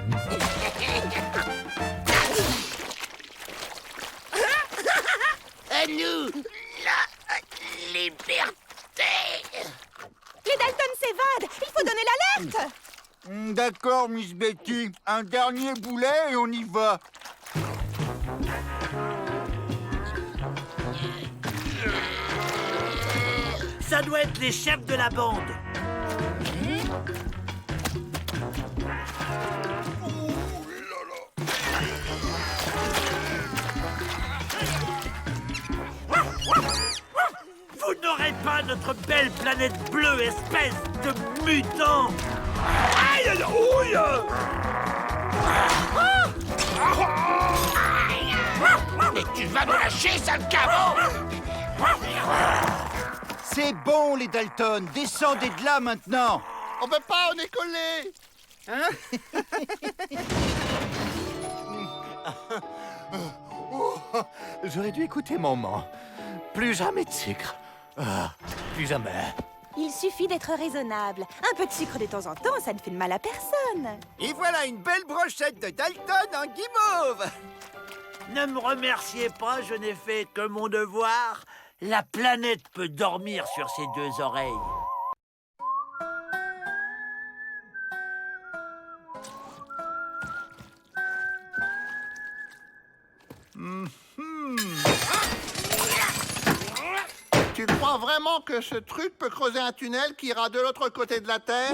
Speaker 3: À nous, la liberté.
Speaker 9: Les Dalton s'évadent. Il faut donner l'alerte.
Speaker 5: D'accord, Miss Betty. Un dernier boulet et on y va.
Speaker 12: Ça doit être les chefs de la bande. Vous n'aurez pas notre belle planète bleue, espèce de mutant. Aïe, aïe, ouille.
Speaker 3: Mais tu vas nous lâcher, sale caveau!
Speaker 5: C'est bon, les Dalton. Descendez de là maintenant.
Speaker 6: On peut pas, on est collés.
Speaker 13: J'aurais dû écouter maman. Plus jamais de sucre. Ah, plus jamais.
Speaker 9: Il suffit d'être raisonnable. Un peu de sucre de temps en temps, ça ne fait de mal à personne.
Speaker 4: Et voilà une belle brochette de Dalton en guimauve.
Speaker 12: Ne me remerciez pas, je n'ai fait que mon devoir. La planète peut dormir sur ses deux oreilles.
Speaker 6: Tu crois vraiment que ce truc peut creuser un tunnel qui ira de l'autre côté de la Terre?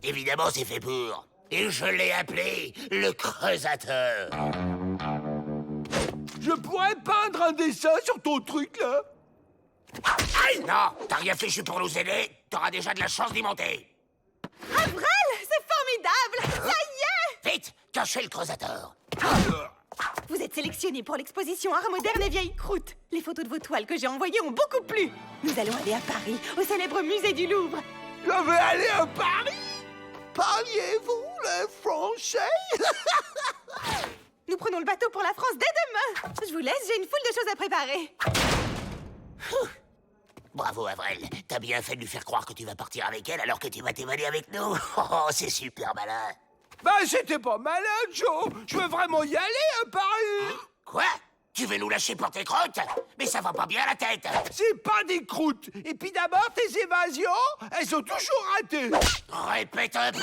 Speaker 3: Évidemment, c'est fait pour. Et je l'ai appelé le creusateur.
Speaker 12: Je pourrais peindre un dessin sur ton truc, là?
Speaker 3: Aïe! Non, t'as rien fait, je suis pour nous aider. T'auras déjà de la chance d'y monter.
Speaker 9: Avril, c'est formidable. Ça y est.
Speaker 3: Vite, cachez le creusateur.
Speaker 9: Vous êtes sélectionné pour l'exposition Art moderne et vieille croûte. Les photos de vos toiles que j'ai envoyées ont beaucoup plu. Nous allons aller à Paris, au célèbre musée du Louvre.
Speaker 12: Je veux aller à Paris? Parliez-vous le français?
Speaker 9: Nous prenons le bateau pour la France dès demain. Je vous laisse, j'ai une foule de choses à préparer.
Speaker 3: Bravo, Avril. T'as bien fait de lui faire croire que tu vas partir avec elle alors que tu vas t'évader avec nous. Oh, c'est super malin.
Speaker 12: Ben, c'était pas malin, Joe. Je veux vraiment y aller à Paris.
Speaker 3: Quoi? Tu veux nous lâcher pour tes croûtes? Mais ça va pas bien à la tête.
Speaker 12: C'est pas des croûtes. Et puis d'abord, tes évasions, elles sont toujours ratées.
Speaker 3: Répète un peu.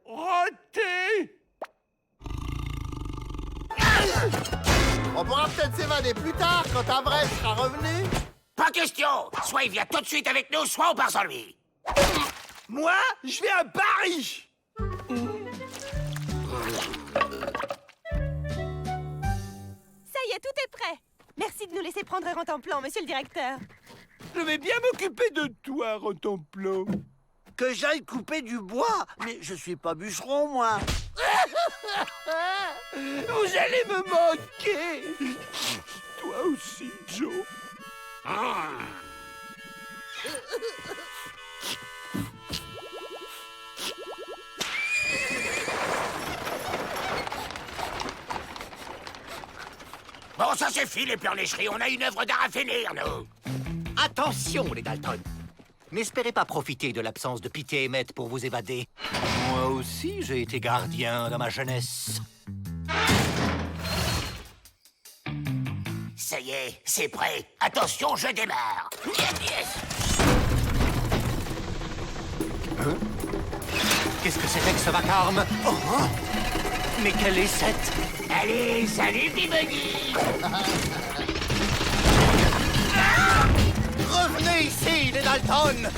Speaker 12: Ratées.
Speaker 6: On pourra peut-être s'évader plus tard quand Avril sera revenu.
Speaker 3: Pas question. Soit il vient tout de suite avec nous, soit on part sans lui.
Speaker 12: Moi, je vais à Paris.
Speaker 9: Ça y est, tout est prêt. Merci de nous laisser prendre Rentemplant, monsieur le directeur.
Speaker 12: Je vais bien m'occuper de toi, Rentemplant. Que j'aille couper du bois? Mais je suis pas bûcheron, moi. Vous allez me manquer. Toi aussi, Joe.
Speaker 3: Bon, ça suffit, les pleurnicheries. On a une œuvre d'art à finir, nous.
Speaker 13: Attention, les Dalton. N'espérez pas profiter de l'absence de Pité et Emmett pour vous évader. Moi aussi, j'ai été gardien dans ma jeunesse.
Speaker 3: Ça y est, c'est prêt. Attention, je démarre.
Speaker 13: Hein? Qu'est-ce que c'était que ce vacarme? Oh, oh. Mais quelle est cette...
Speaker 3: Allez, salut, Biboni.
Speaker 13: Revenez ici, les Dalton.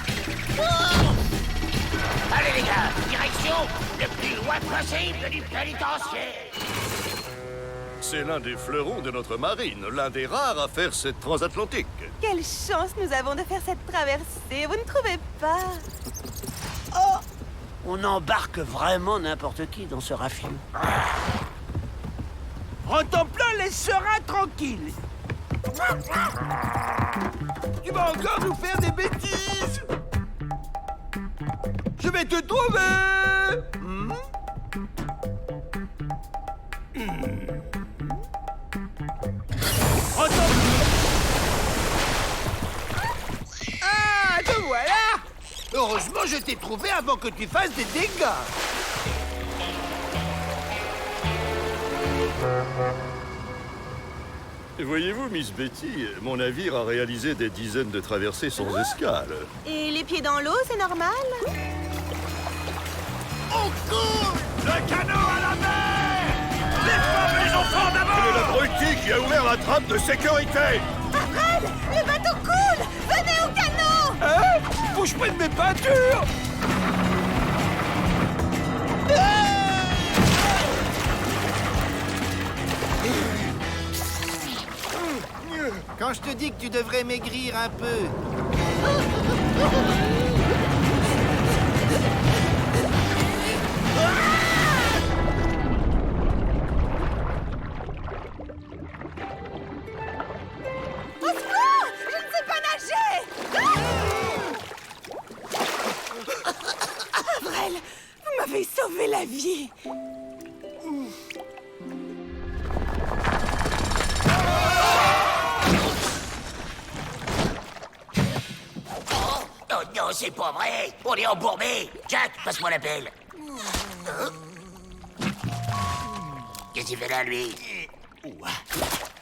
Speaker 3: Allez, les gars, direction le plus loin possible du pénitencier.
Speaker 15: C'est l'un des fleurons de notre marine, l'un des rares à faire cette transatlantique.
Speaker 9: Quelle chance nous avons de faire cette traversée, vous ne trouvez pas? Oh!
Speaker 12: On embarque vraiment n'importe qui dans ce rafiot. Rentemplant les sereins tranquilles. Tu vas encore nous faire des bêtises. Je vais te trouver.
Speaker 11: Heureusement, je t'ai trouvé avant que tu fasses des dégâts.
Speaker 17: Voyez-vous, Miss Betty, mon navire a réalisé des dizaines de traversées sans escale.
Speaker 9: Et les pieds dans l'eau, c'est normal?
Speaker 11: On court!
Speaker 12: Le canot à la mer! Les femmes et les enfants
Speaker 17: C'est
Speaker 12: d'abord!
Speaker 17: l'abruti qui a ouvert la trappe de sécurité!
Speaker 9: Avril, le bateau coule! Venez au canot!
Speaker 12: Hein? Bouge pas de mes peintures!
Speaker 11: Quand je te dis que tu devrais maigrir un peu.
Speaker 9: Au secours! Je ne sais pas nager! Avril, vous m'avez sauvé la vie!
Speaker 3: Oh non, c'est pas vrai! On est embourbé! Jack, passe-moi la pelle! Qu'est-ce qu'il fait là, lui?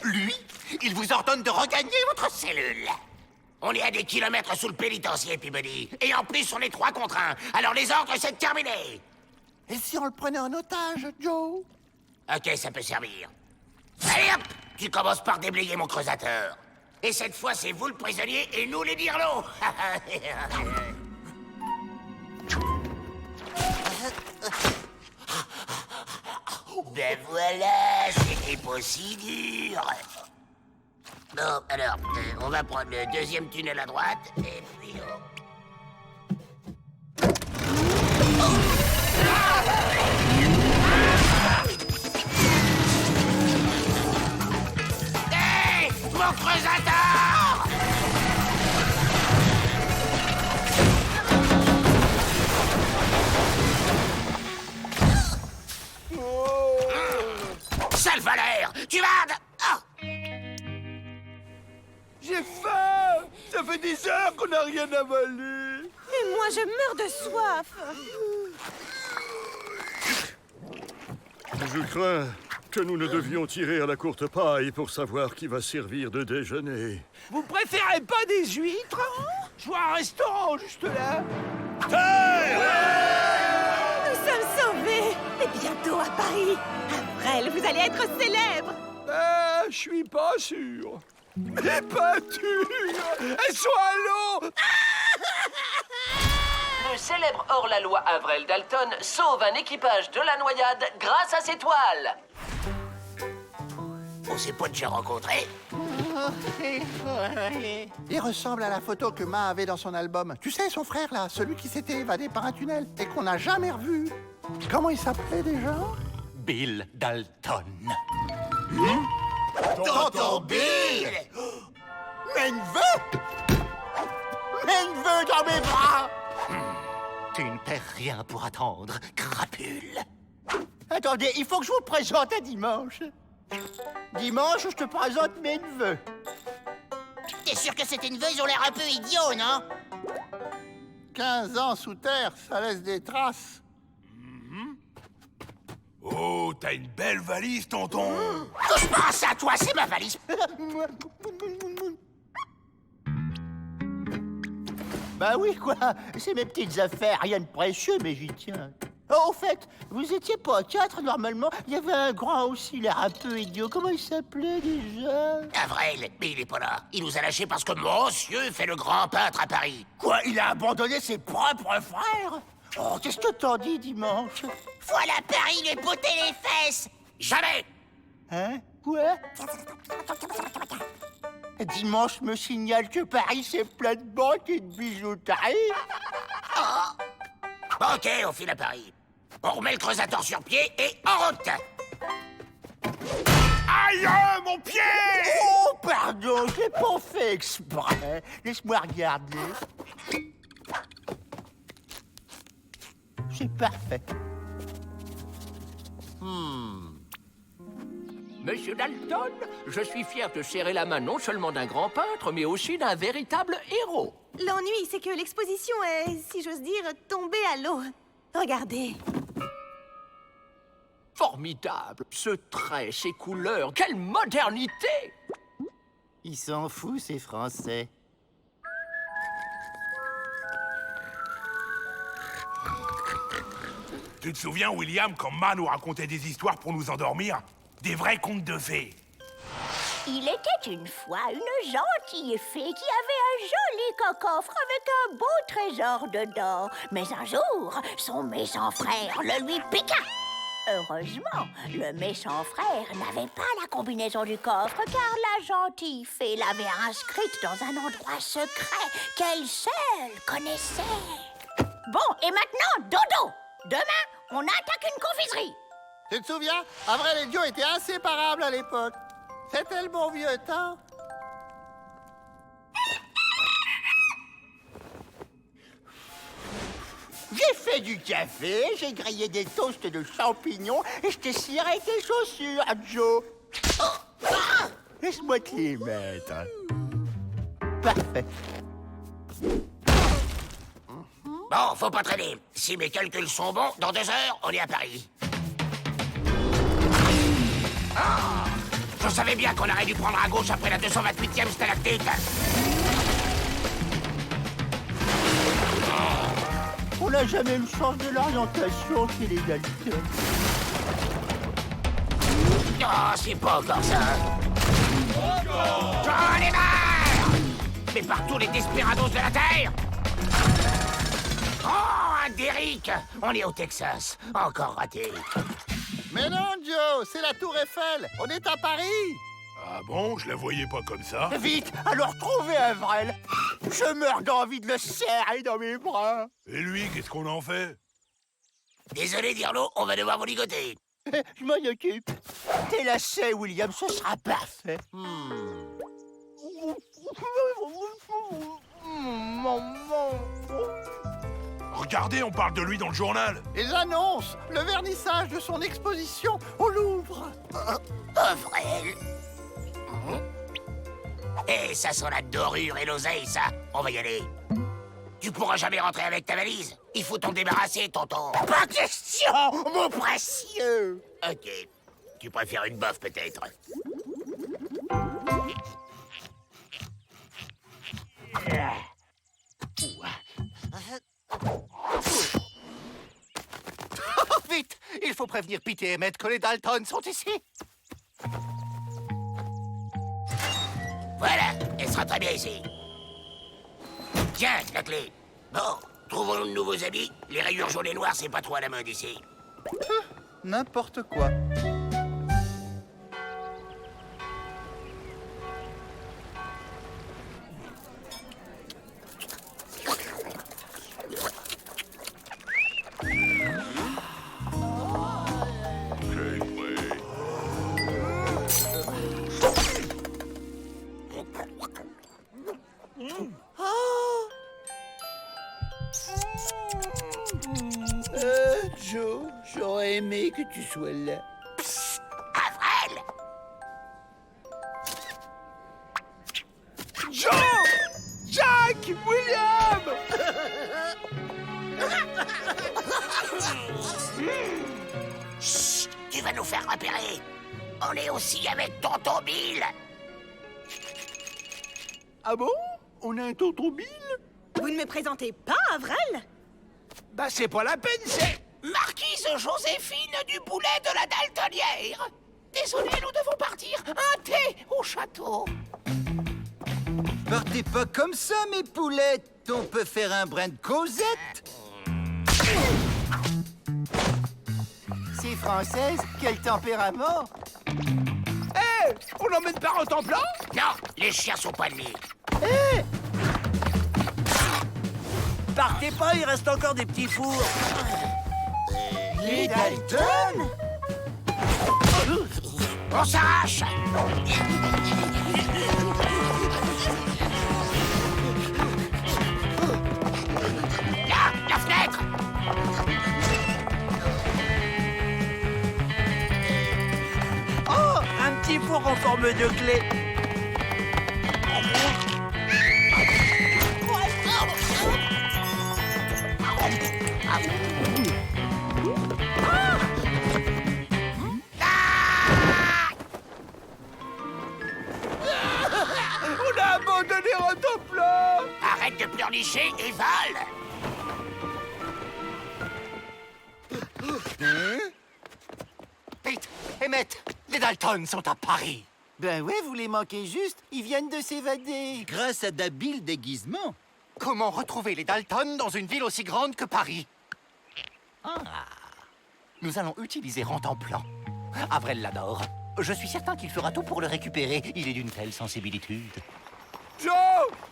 Speaker 13: Lui, il vous ordonne de regagner votre
Speaker 3: Cellule! On est à des kilomètres sous le pénitencier, Peabody. Et en plus, on est 3 contre 1. Alors les ordres, c'est terminé!
Speaker 6: Et si on le prenait en otage, Joe?
Speaker 3: Ok, ça peut servir. Allez hop! Tu commences par déblayer mon creusateur. Et cette fois, c'est vous le prisonnier et nous les dirlots! Ben voilà, c'était pas si dur. Bon, alors, on va prendre le deuxième tunnel à droite, et puis... Hey! Mon creusateur! Sale valeur! Tu vas... Oh!
Speaker 11: J'ai faim! Ça fait des heures qu'on n'a rien avalé!
Speaker 9: Et moi, je meurs de soif!
Speaker 17: Je crains que nous ne devions tirer à la courte paille pour savoir qui va servir de déjeuner.
Speaker 12: Vous préférez pas des huîtres? Je vois un restaurant juste là.
Speaker 9: Nous sommes sauvés! Et bientôt à Paris! Avril, vous allez être célèbre!
Speaker 11: Je suis pas sûr. Mes peintures! Elles sont à l'eau!
Speaker 18: Le célèbre hors-la-loi Avril Dalton sauve un équipage de la noyade grâce à ses toiles.
Speaker 3: On s'est pas déjà rencontrés?
Speaker 6: Il ressemble à la photo que Ma avait dans son album. Tu sais, son frère, là, celui qui s'était évadé par un tunnel et qu'on n'a jamais revu. Comment il s'appelait déjà?
Speaker 13: Bill Dalton.
Speaker 4: Tonton Bill! Mes neveux! Mes neveux dans mes bras!
Speaker 13: Tu ne perds rien pour attendre, crapule.
Speaker 4: Attendez, il faut que je vous présente à dimanche. Dimanche, je te présente mes neveux.
Speaker 1: T'es sûr que c'était une neveux, ils ont l'air un peu idiots, non?
Speaker 6: 15 ans sous terre, ça laisse des traces.
Speaker 11: Oh, t'as une belle valise, tonton!
Speaker 3: Touche pas à ça, toi, c'est ma valise!
Speaker 4: Bah oui, quoi. C'est mes petites affaires, rien de précieux, mais j'y tiens. Oh, au fait, vous étiez pas 4, normalement. Il y avait un grand aussi, l'air un peu idiot. Comment il s'appelait, déjà?
Speaker 3: Avril, mais il est pas là. Il nous a lâchés parce que monsieur fait le grand peintre à Paris.
Speaker 4: Quoi, il a abandonné ses propres frères? Oh, qu'est-ce que t'en dis, dimanche?
Speaker 1: Voilà Paris lui botter les fesses!
Speaker 3: Jamais!
Speaker 4: Hein? Quoi? Dimanche me signale que Paris, c'est plein de banques et de bijouterie.
Speaker 3: Ok, on file à Paris. On remet le creusateur sur pied et en route!
Speaker 11: Aïe, mon pied!
Speaker 4: Oh, pardon, je l'ai pas fait exprès. Laisse-moi regarder. C'est parfait.
Speaker 18: Monsieur Dalton, je suis fier de serrer la main non seulement d'un grand peintre, mais aussi d'un véritable héros.
Speaker 9: L'ennui, c'est que l'exposition est, si j'ose dire, tombée à l'eau. Regardez.
Speaker 18: Formidable. Ce trait, ces couleurs, quelle modernité!
Speaker 4: Ils s'en foutent, ces Français.
Speaker 11: Tu te souviens, William, quand Ma nous racontait des histoires pour nous endormir? Des vrais contes de fées.
Speaker 19: Il était une fois une gentille fée qui avait un joli coffre avec un beau trésor dedans. Mais un jour, son méchant frère le lui piqua. Heureusement, le méchant frère n'avait pas la combinaison du coffre car la gentille fée l'avait inscrite dans un endroit secret qu'elle seule connaissait. Bon, et maintenant, dodo! Demain, on attaque une confiserie.
Speaker 6: Tu te souviens? Avrel et Joe étaient inséparables à l'époque. C'était le bon vieux temps.
Speaker 4: J'ai fait du café, j'ai grillé des toasts de champignons et je t'ai ciré tes chaussures, Joe. Laisse-moi te les mettre. Parfait.
Speaker 3: Bon, faut pas traîner. Si mes calculs sont bons, dans 2 heures, on est à Paris. Ah! Je savais bien qu'on aurait dû prendre à gauche après la 228e stalactite.
Speaker 4: On n'a jamais eu le sens de l'orientation chez les Dalton.
Speaker 3: Oh, c'est pas encore ça. J'en ai marre! Mais par tous les desperados de la Terre! Oh, un Derrick! On est au Texas. Encore raté.
Speaker 6: Mais non, Joe, c'est la Tour Eiffel. On est à Paris.
Speaker 11: Ah bon? Je la voyais pas comme ça.
Speaker 4: Vite, alors trouvez Avrel. Je meurs d'envie de le serrer dans mes bras.
Speaker 11: Et lui, qu'est-ce qu'on en fait?
Speaker 3: Désolé, Dirlo, on va devoir vous ligoter.
Speaker 4: Je m'en occupe. T'es lacé, William, ce sera parfait.
Speaker 11: Regardez, on parle de lui dans le journal.
Speaker 6: Ils annoncent le vernissage de son exposition au Louvre.
Speaker 3: Avrel. Eh, ça sent la dorure et l'oseille, ça. On va y aller. Tu pourras jamais rentrer avec ta valise. Il faut t'en débarrasser, tonton.
Speaker 4: Pas question, mon précieux.
Speaker 3: Ok. Tu préfères une baffe, peut-être.
Speaker 13: Vite! Il faut prévenir Pete et Emmett que les Dalton sont ici.
Speaker 3: Voilà, elle sera très bien ici. Tiens, la clé. Bon, trouvons-nous de nouveaux habits. Les rayures jaunes et noires, c'est pas trop à la mode ici.
Speaker 6: N'importe quoi.
Speaker 5: Joe, j'aurais aimé que tu sois là.
Speaker 3: Avrel!
Speaker 4: Joe! Jack! William!
Speaker 3: Chut! Tu vas nous faire repérer. On est aussi avec tonton Bill.
Speaker 4: Ah bon? On a un tonton Bill?
Speaker 9: Vous ne me présentez pas, Avrel?
Speaker 12: Bah, c'est pas la peine, c'est...
Speaker 3: Marquise Joséphine du Boulet de la Daltonnière. Désolé, nous devons partir. Un thé au château.
Speaker 5: Partez pas comme ça, mes poulettes. On peut faire un brin de causette.
Speaker 4: C'est française, quel tempérament!
Speaker 12: Hé! On n'emmène pas en temps plein?
Speaker 3: Non, les chiens sont pas de
Speaker 4: Hé!
Speaker 12: Partez pas, il reste encore des petits fours.
Speaker 4: Les Dalton?
Speaker 3: On s'arrache. Là, la fenêtre.
Speaker 12: Oh, un énorme de clés.
Speaker 11: On a abandonné Rotoplan.
Speaker 3: Arrête de pleurnicher et vole.
Speaker 13: Pete, Emmett, les Dalton sont à Paris.
Speaker 4: Ben ouais, vous les manquez juste. Ils viennent de s'évader.
Speaker 5: Grâce à d'habiles déguisements.
Speaker 13: Comment retrouver les Dalton dans une ville aussi grande que Paris? Nous allons utiliser Rentemplan. Avrel l'adore. Je suis certain qu'il fera tout pour le récupérer. Il est d'une telle sensibilitude.
Speaker 11: Joe,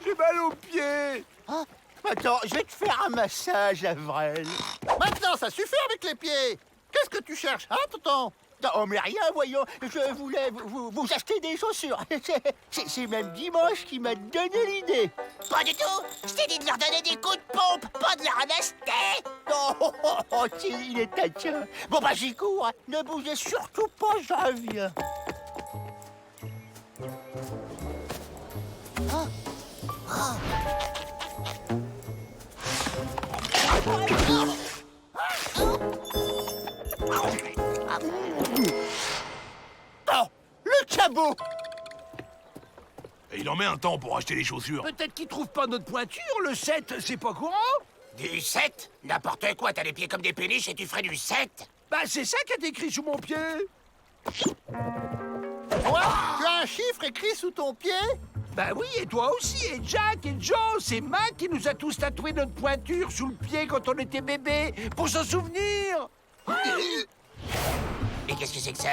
Speaker 11: j'ai mal aux pieds.
Speaker 4: Ah, attends, je vais te faire un massage, Avrel.
Speaker 6: Maintenant, ça suffit avec les pieds. Qu'est-ce que tu cherches, hein, tonton?
Speaker 4: Oh, mais rien, voyons. Je voulais vous acheter des chaussures. C'est même Dimanche qui m'a donné l'idée.
Speaker 1: Pas du tout. Je t'ai dit de leur donner des coups de pompe, pas de leur en acheter.
Speaker 4: Oh, il est taquin. Bon, bah, j'y cours. Hein. Ne bougez surtout pas, je reviens. Oh, le cabot.
Speaker 11: Et il en met un temps pour acheter les chaussures.
Speaker 12: Peut-être qu'ils trouvent pas notre pointure. Le 7, c'est pas courant.
Speaker 3: Du 7? N'importe quoi, t'as les pieds comme des péniches et tu ferais du 7?
Speaker 12: Bah, c'est ça qui est écrit sous mon pied.
Speaker 6: Quoi? Tu as un chiffre écrit sous ton pied?
Speaker 12: Bah oui, et toi aussi, et Jack, et Joe, c'est Mac qui nous a tous tatoué notre pointure sous le pied quand on était bébé, pour s'en souvenir.
Speaker 3: Mais qu'est-ce que c'est que ça?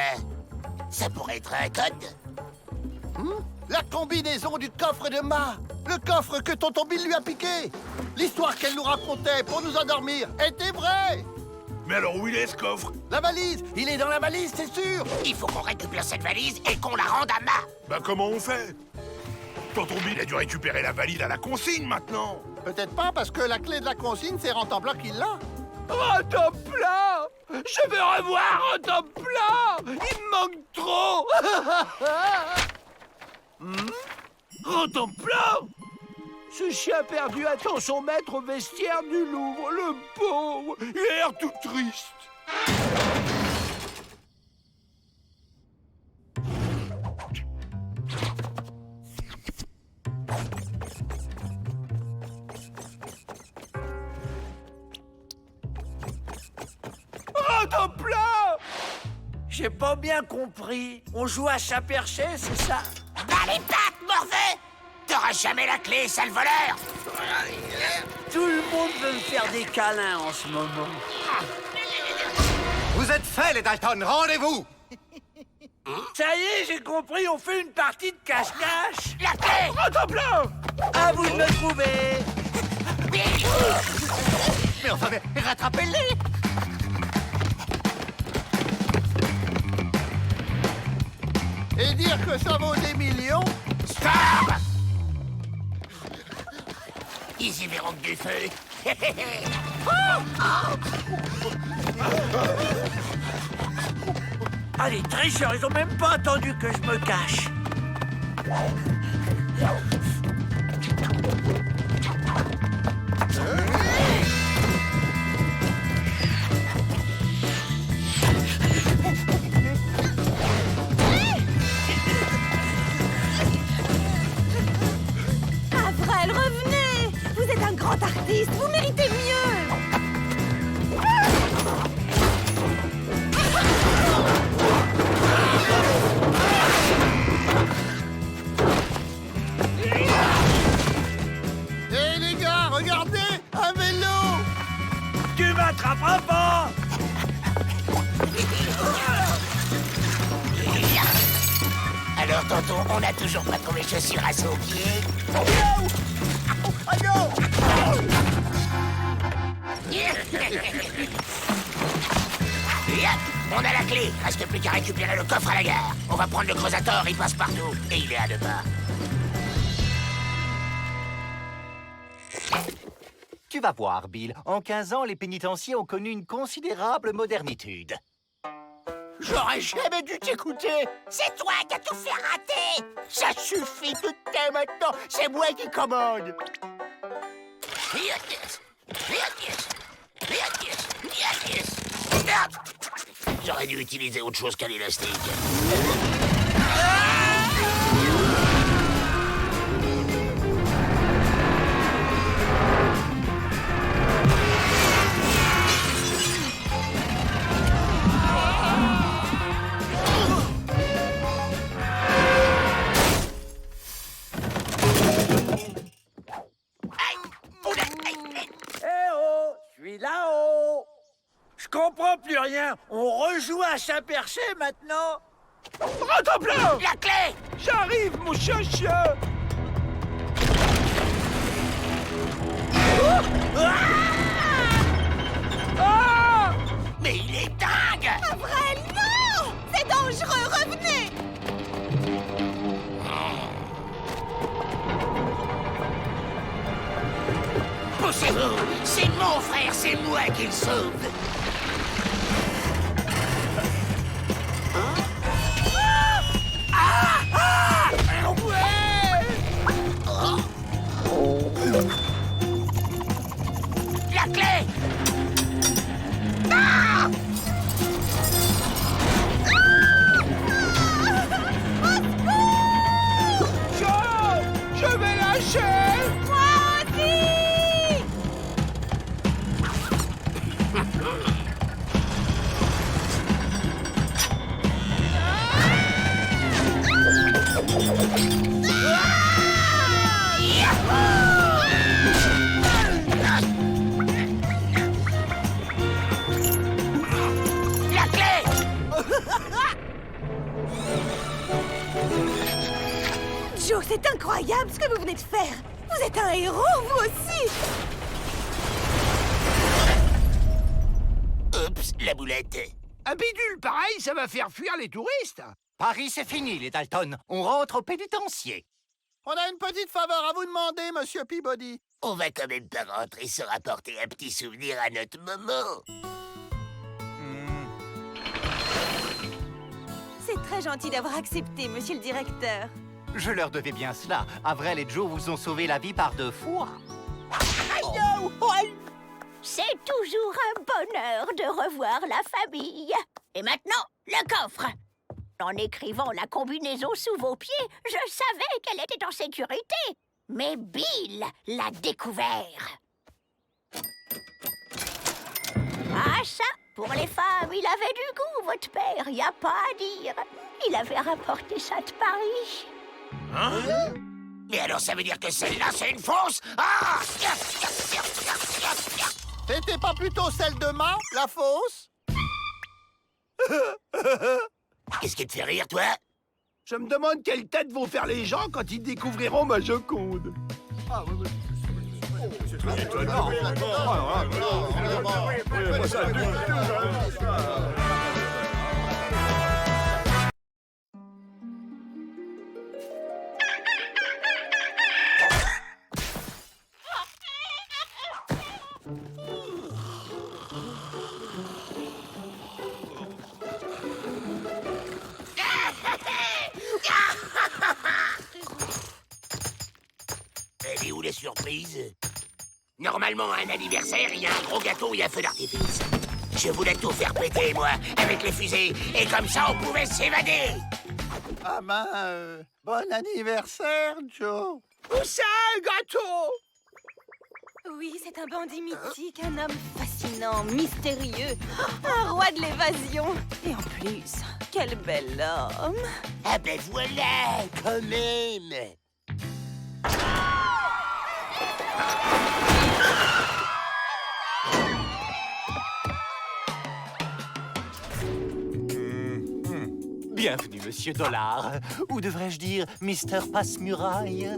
Speaker 3: Ça pourrait être un code?
Speaker 6: La combinaison du coffre de Ma. Le coffre que tonton Bill lui a piqué. L'histoire qu'elle nous racontait pour nous endormir était vraie.
Speaker 11: Mais alors où il est ce coffre?
Speaker 6: La valise. Il est dans la valise, c'est sûr.
Speaker 3: Il faut qu'on récupère cette valise et qu'on la rende à Ma.
Speaker 11: Bah comment on fait? Tonton Bill a dû récupérer la valise à la consigne maintenant.
Speaker 6: Peut-être pas, parce que la clé de la consigne, c'est Rentemplan qui l'a.
Speaker 12: Rentemplan! Je veux revoir Rentemplan! Il me manque trop! Rentemplan! Ce chien perdu attend son maître au vestiaire du Louvre. Le pauvre! Il a l'air tout triste. Rentemplan! J'ai pas bien compris. On joue à chat perché, c'est ça?
Speaker 3: Dans les pattes, Morveux! T'auras jamais la clé, sale voleur!
Speaker 12: Tout le monde veut me faire des câlins en ce moment.
Speaker 13: Vous êtes faits, les Dalton, rendez-vous!
Speaker 12: Ça y est, j'ai compris, on fait une partie de cache-cache.
Speaker 3: La clé!
Speaker 12: Rentemplan! À vous de me trouver!
Speaker 13: Mais enfin, mais rattrapez-les!
Speaker 6: Et dire que ça vaut des millions?
Speaker 3: Stop! Ils y verront que du feu.
Speaker 12: Ah, les tricheurs, ils ont même pas attendu que je me cache.
Speaker 9: Avrel, revenez! Vous êtes un grand artiste, vous méritez mieux!
Speaker 6: Hé les gars, regardez! Un vélo!
Speaker 12: Tu m'attraperas pas!
Speaker 3: Alors, tonton, on n'a toujours pas trouvé chaussures à son pied. On a la clé. Reste plus qu'à récupérer le coffre à la gare. On va prendre le creusator, il passe partout. Et il est à 2 pas.
Speaker 13: Tu vas voir, Bill. En 15 ans, les pénitenciers ont connu une considérable modernitude.
Speaker 4: J'aurais jamais dû t'écouter.
Speaker 3: C'est toi qui as tout fait rater.
Speaker 4: Ça suffit de te tais maintenant. C'est moi qui commande.
Speaker 3: J'aurais dû utiliser autre chose qu'un élastique.
Speaker 12: Eh oh, je suis là-haut. Je comprends plus rien. On rejoue à Saint-Perché maintenant.
Speaker 11: Rattrape-le!
Speaker 3: La clé!
Speaker 11: J'arrive, mon chien-chien!
Speaker 3: Mais il est dingue!
Speaker 9: Avrel, non! C'est dangereux, revenez!
Speaker 3: Poussez-vous! C'est mon frère, c'est moi qui le sauve! La clé! Ah!
Speaker 11: Je vais lâcher!
Speaker 9: Moi aussi!
Speaker 3: La clé!
Speaker 9: Joe, c'est incroyable ce que vous venez de faire! Vous êtes un héros, vous aussi!
Speaker 3: Oups, la boulette.
Speaker 11: Un bidule pareil, ça va faire fuir les touristes.
Speaker 13: Paris, c'est fini, les Dalton. On rentre au pénitencier.
Speaker 6: On a une petite faveur à vous demander, monsieur Peabody.
Speaker 3: On va quand même pas rentrer sans rapporter un petit souvenir à notre maman.
Speaker 9: C'est très gentil d'avoir accepté, monsieur le directeur.
Speaker 13: Je leur devais bien cela. Avrel et Joe vous ont sauvé la vie par 2 fois.
Speaker 19: C'est toujours un bonheur de revoir la famille. Et maintenant, le coffre. En écrivant la combinaison sous vos pieds, je savais qu'elle était en sécurité. Mais Bill l'a découvert. Ah ça, pour les femmes, il avait du goût, votre père, y a pas à dire. Il avait rapporté ça de Paris.
Speaker 3: Hein? Mais alors ça veut dire que celle-là, c'est une fausse? Ah!
Speaker 6: C'était pas plutôt celle de Ma, la fausse?
Speaker 3: Qu'est-ce qui te fait rire, toi?
Speaker 11: Je me demande quelle tête vont faire les gens quand ils découvriront ma Joconde. C'est très étonnant.
Speaker 3: Elle est où la surprise? Normalement, à un anniversaire, il y a un gros gâteau et un feu d'artifice. Je voulais tout faire péter, moi, avec les fusées, et comme ça, on pouvait s'évader.
Speaker 6: Ah ben, bon anniversaire, Joe.
Speaker 11: Où ça, un gâteau?
Speaker 9: Oui, c'est un bandit mythique, un homme fascinant, mystérieux, un roi de l'évasion. Et en plus, quel bel homme.
Speaker 3: Ah ben voilà, quand même.
Speaker 13: Bienvenue, Monsieur Dollar. Ou devrais-je dire, Mister Passe-Muraille?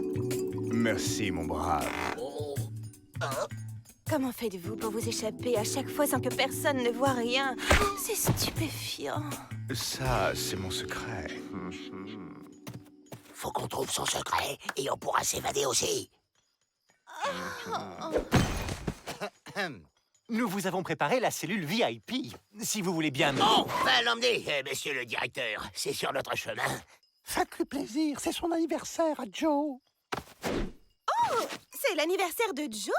Speaker 17: Merci, mon brave.
Speaker 9: Comment faites-vous pour vous échapper à chaque fois sans que personne ne voit rien? C'est stupéfiant.
Speaker 17: Ça, c'est mon secret.
Speaker 3: Faut qu'on trouve son secret et on pourra s'évader aussi.
Speaker 13: nous vous avons préparé la cellule VIP. Si vous voulez bien...
Speaker 3: On va l'emmener, monsieur le directeur. C'est sur notre chemin.
Speaker 12: Faites-lui plaisir, c'est son anniversaire à Joe.
Speaker 9: Oh, c'est l'anniversaire de Joe?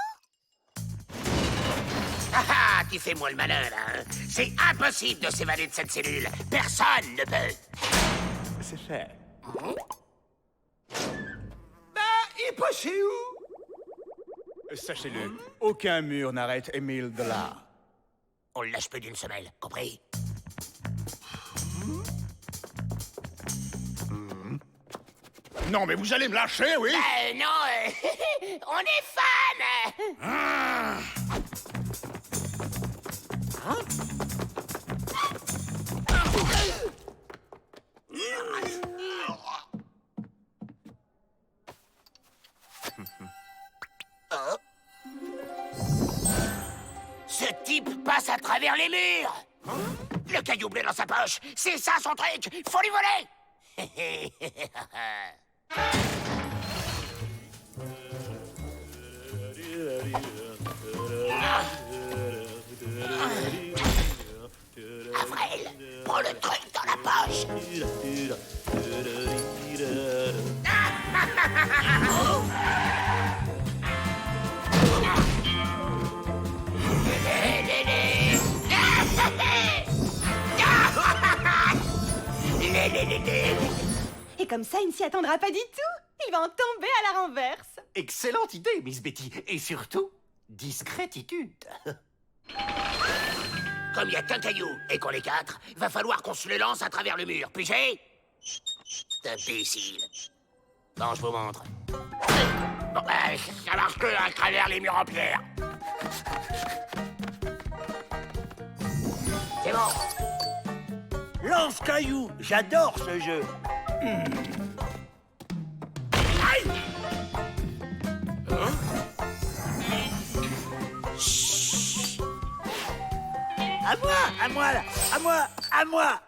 Speaker 3: Ah ah, tu fais moi le malin, là. Hein? C'est impossible de s'évader de cette cellule. Personne ne peut.
Speaker 12: C'est fait.
Speaker 7: Il passe où? Sachez-le, aucun mur n'arrête Émile de là.
Speaker 3: On le lâche plus d'une semelle, compris?
Speaker 7: Non, mais vous allez me lâcher, oui?
Speaker 3: Non, on est fans! Ce type passe à travers les murs! Le caillou bleu dans sa poche, c'est ça son truc! Faut lui voler! Avril, prends le truc dans la poche!
Speaker 9: Et comme ça, il ne s'y attendra pas du tout. Il va en tomber à la renverse.
Speaker 13: Excellente idée, Miss Betty. Et surtout, discrétitude.
Speaker 3: Comme il n'y a qu'un caillou et qu'on est 4, va falloir qu'on se le lance à travers le mur. Pigé? Imbécile. Bon, je vous montre. Bon, ça marche que à travers les murs en pierre. C'est bon.
Speaker 12: Lance-caillou, j'adore ce jeu.
Speaker 3: Aïe!
Speaker 12: À moi, là. À moi.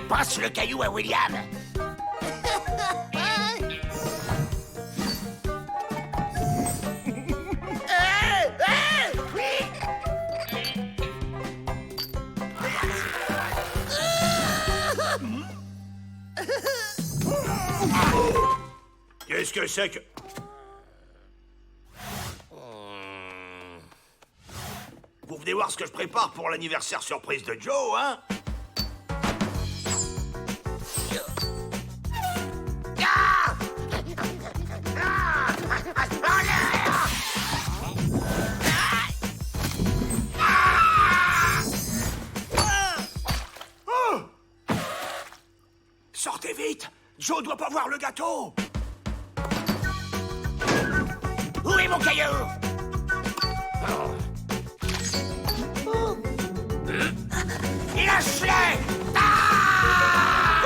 Speaker 3: Passe le caillou à William.
Speaker 11: Qu'est-ce que c'est que... Vous venez voir ce que je prépare pour l'anniversaire surprise de Joe, hein?
Speaker 12: Sortez vite! Joe doit pas voir le gâteau!
Speaker 3: Où est mon caillou? Lâche-le!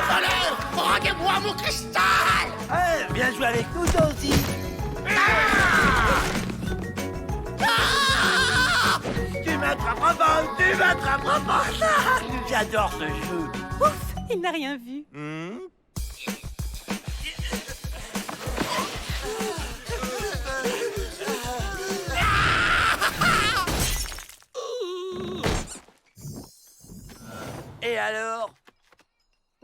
Speaker 3: Voleur! Rendez-moi mon cristal!
Speaker 12: Viens jouer avec nous, toi aussi! Tu m'attraperas pas! J'adore ce jeu!
Speaker 9: Ouf, il n'a rien vu.
Speaker 12: Et alors?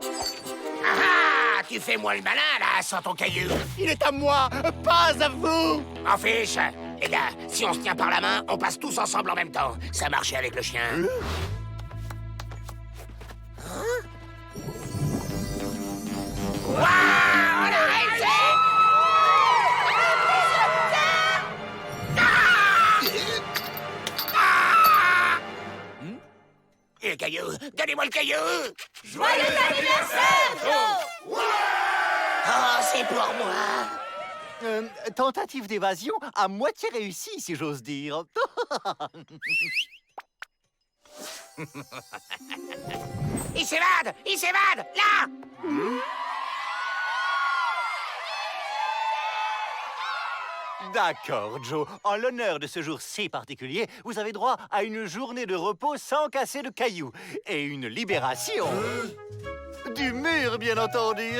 Speaker 3: Ah, tu fais moi le malin, là, sans ton caillou.
Speaker 4: Il est à moi, pas à vous.
Speaker 3: En fiche. Les gars, si on se tient par la main, on passe tous ensemble en même temps. Ça marchait avec le chien. Waouh, on a réussi! Et le caillou? Donnez-moi le caillou!
Speaker 14: Joyeux anniversaire, Joe!
Speaker 3: Oh, c'est pour moi!
Speaker 13: Tentative d'évasion à moitié réussie, si j'ose dire.
Speaker 3: Il s'évade! Il s'évade! Là!
Speaker 13: D'accord, Joe. En l'honneur de ce jour si particulier, vous avez droit à une journée de repos sans casser de cailloux. Et une libération. Du mur, bien entendu.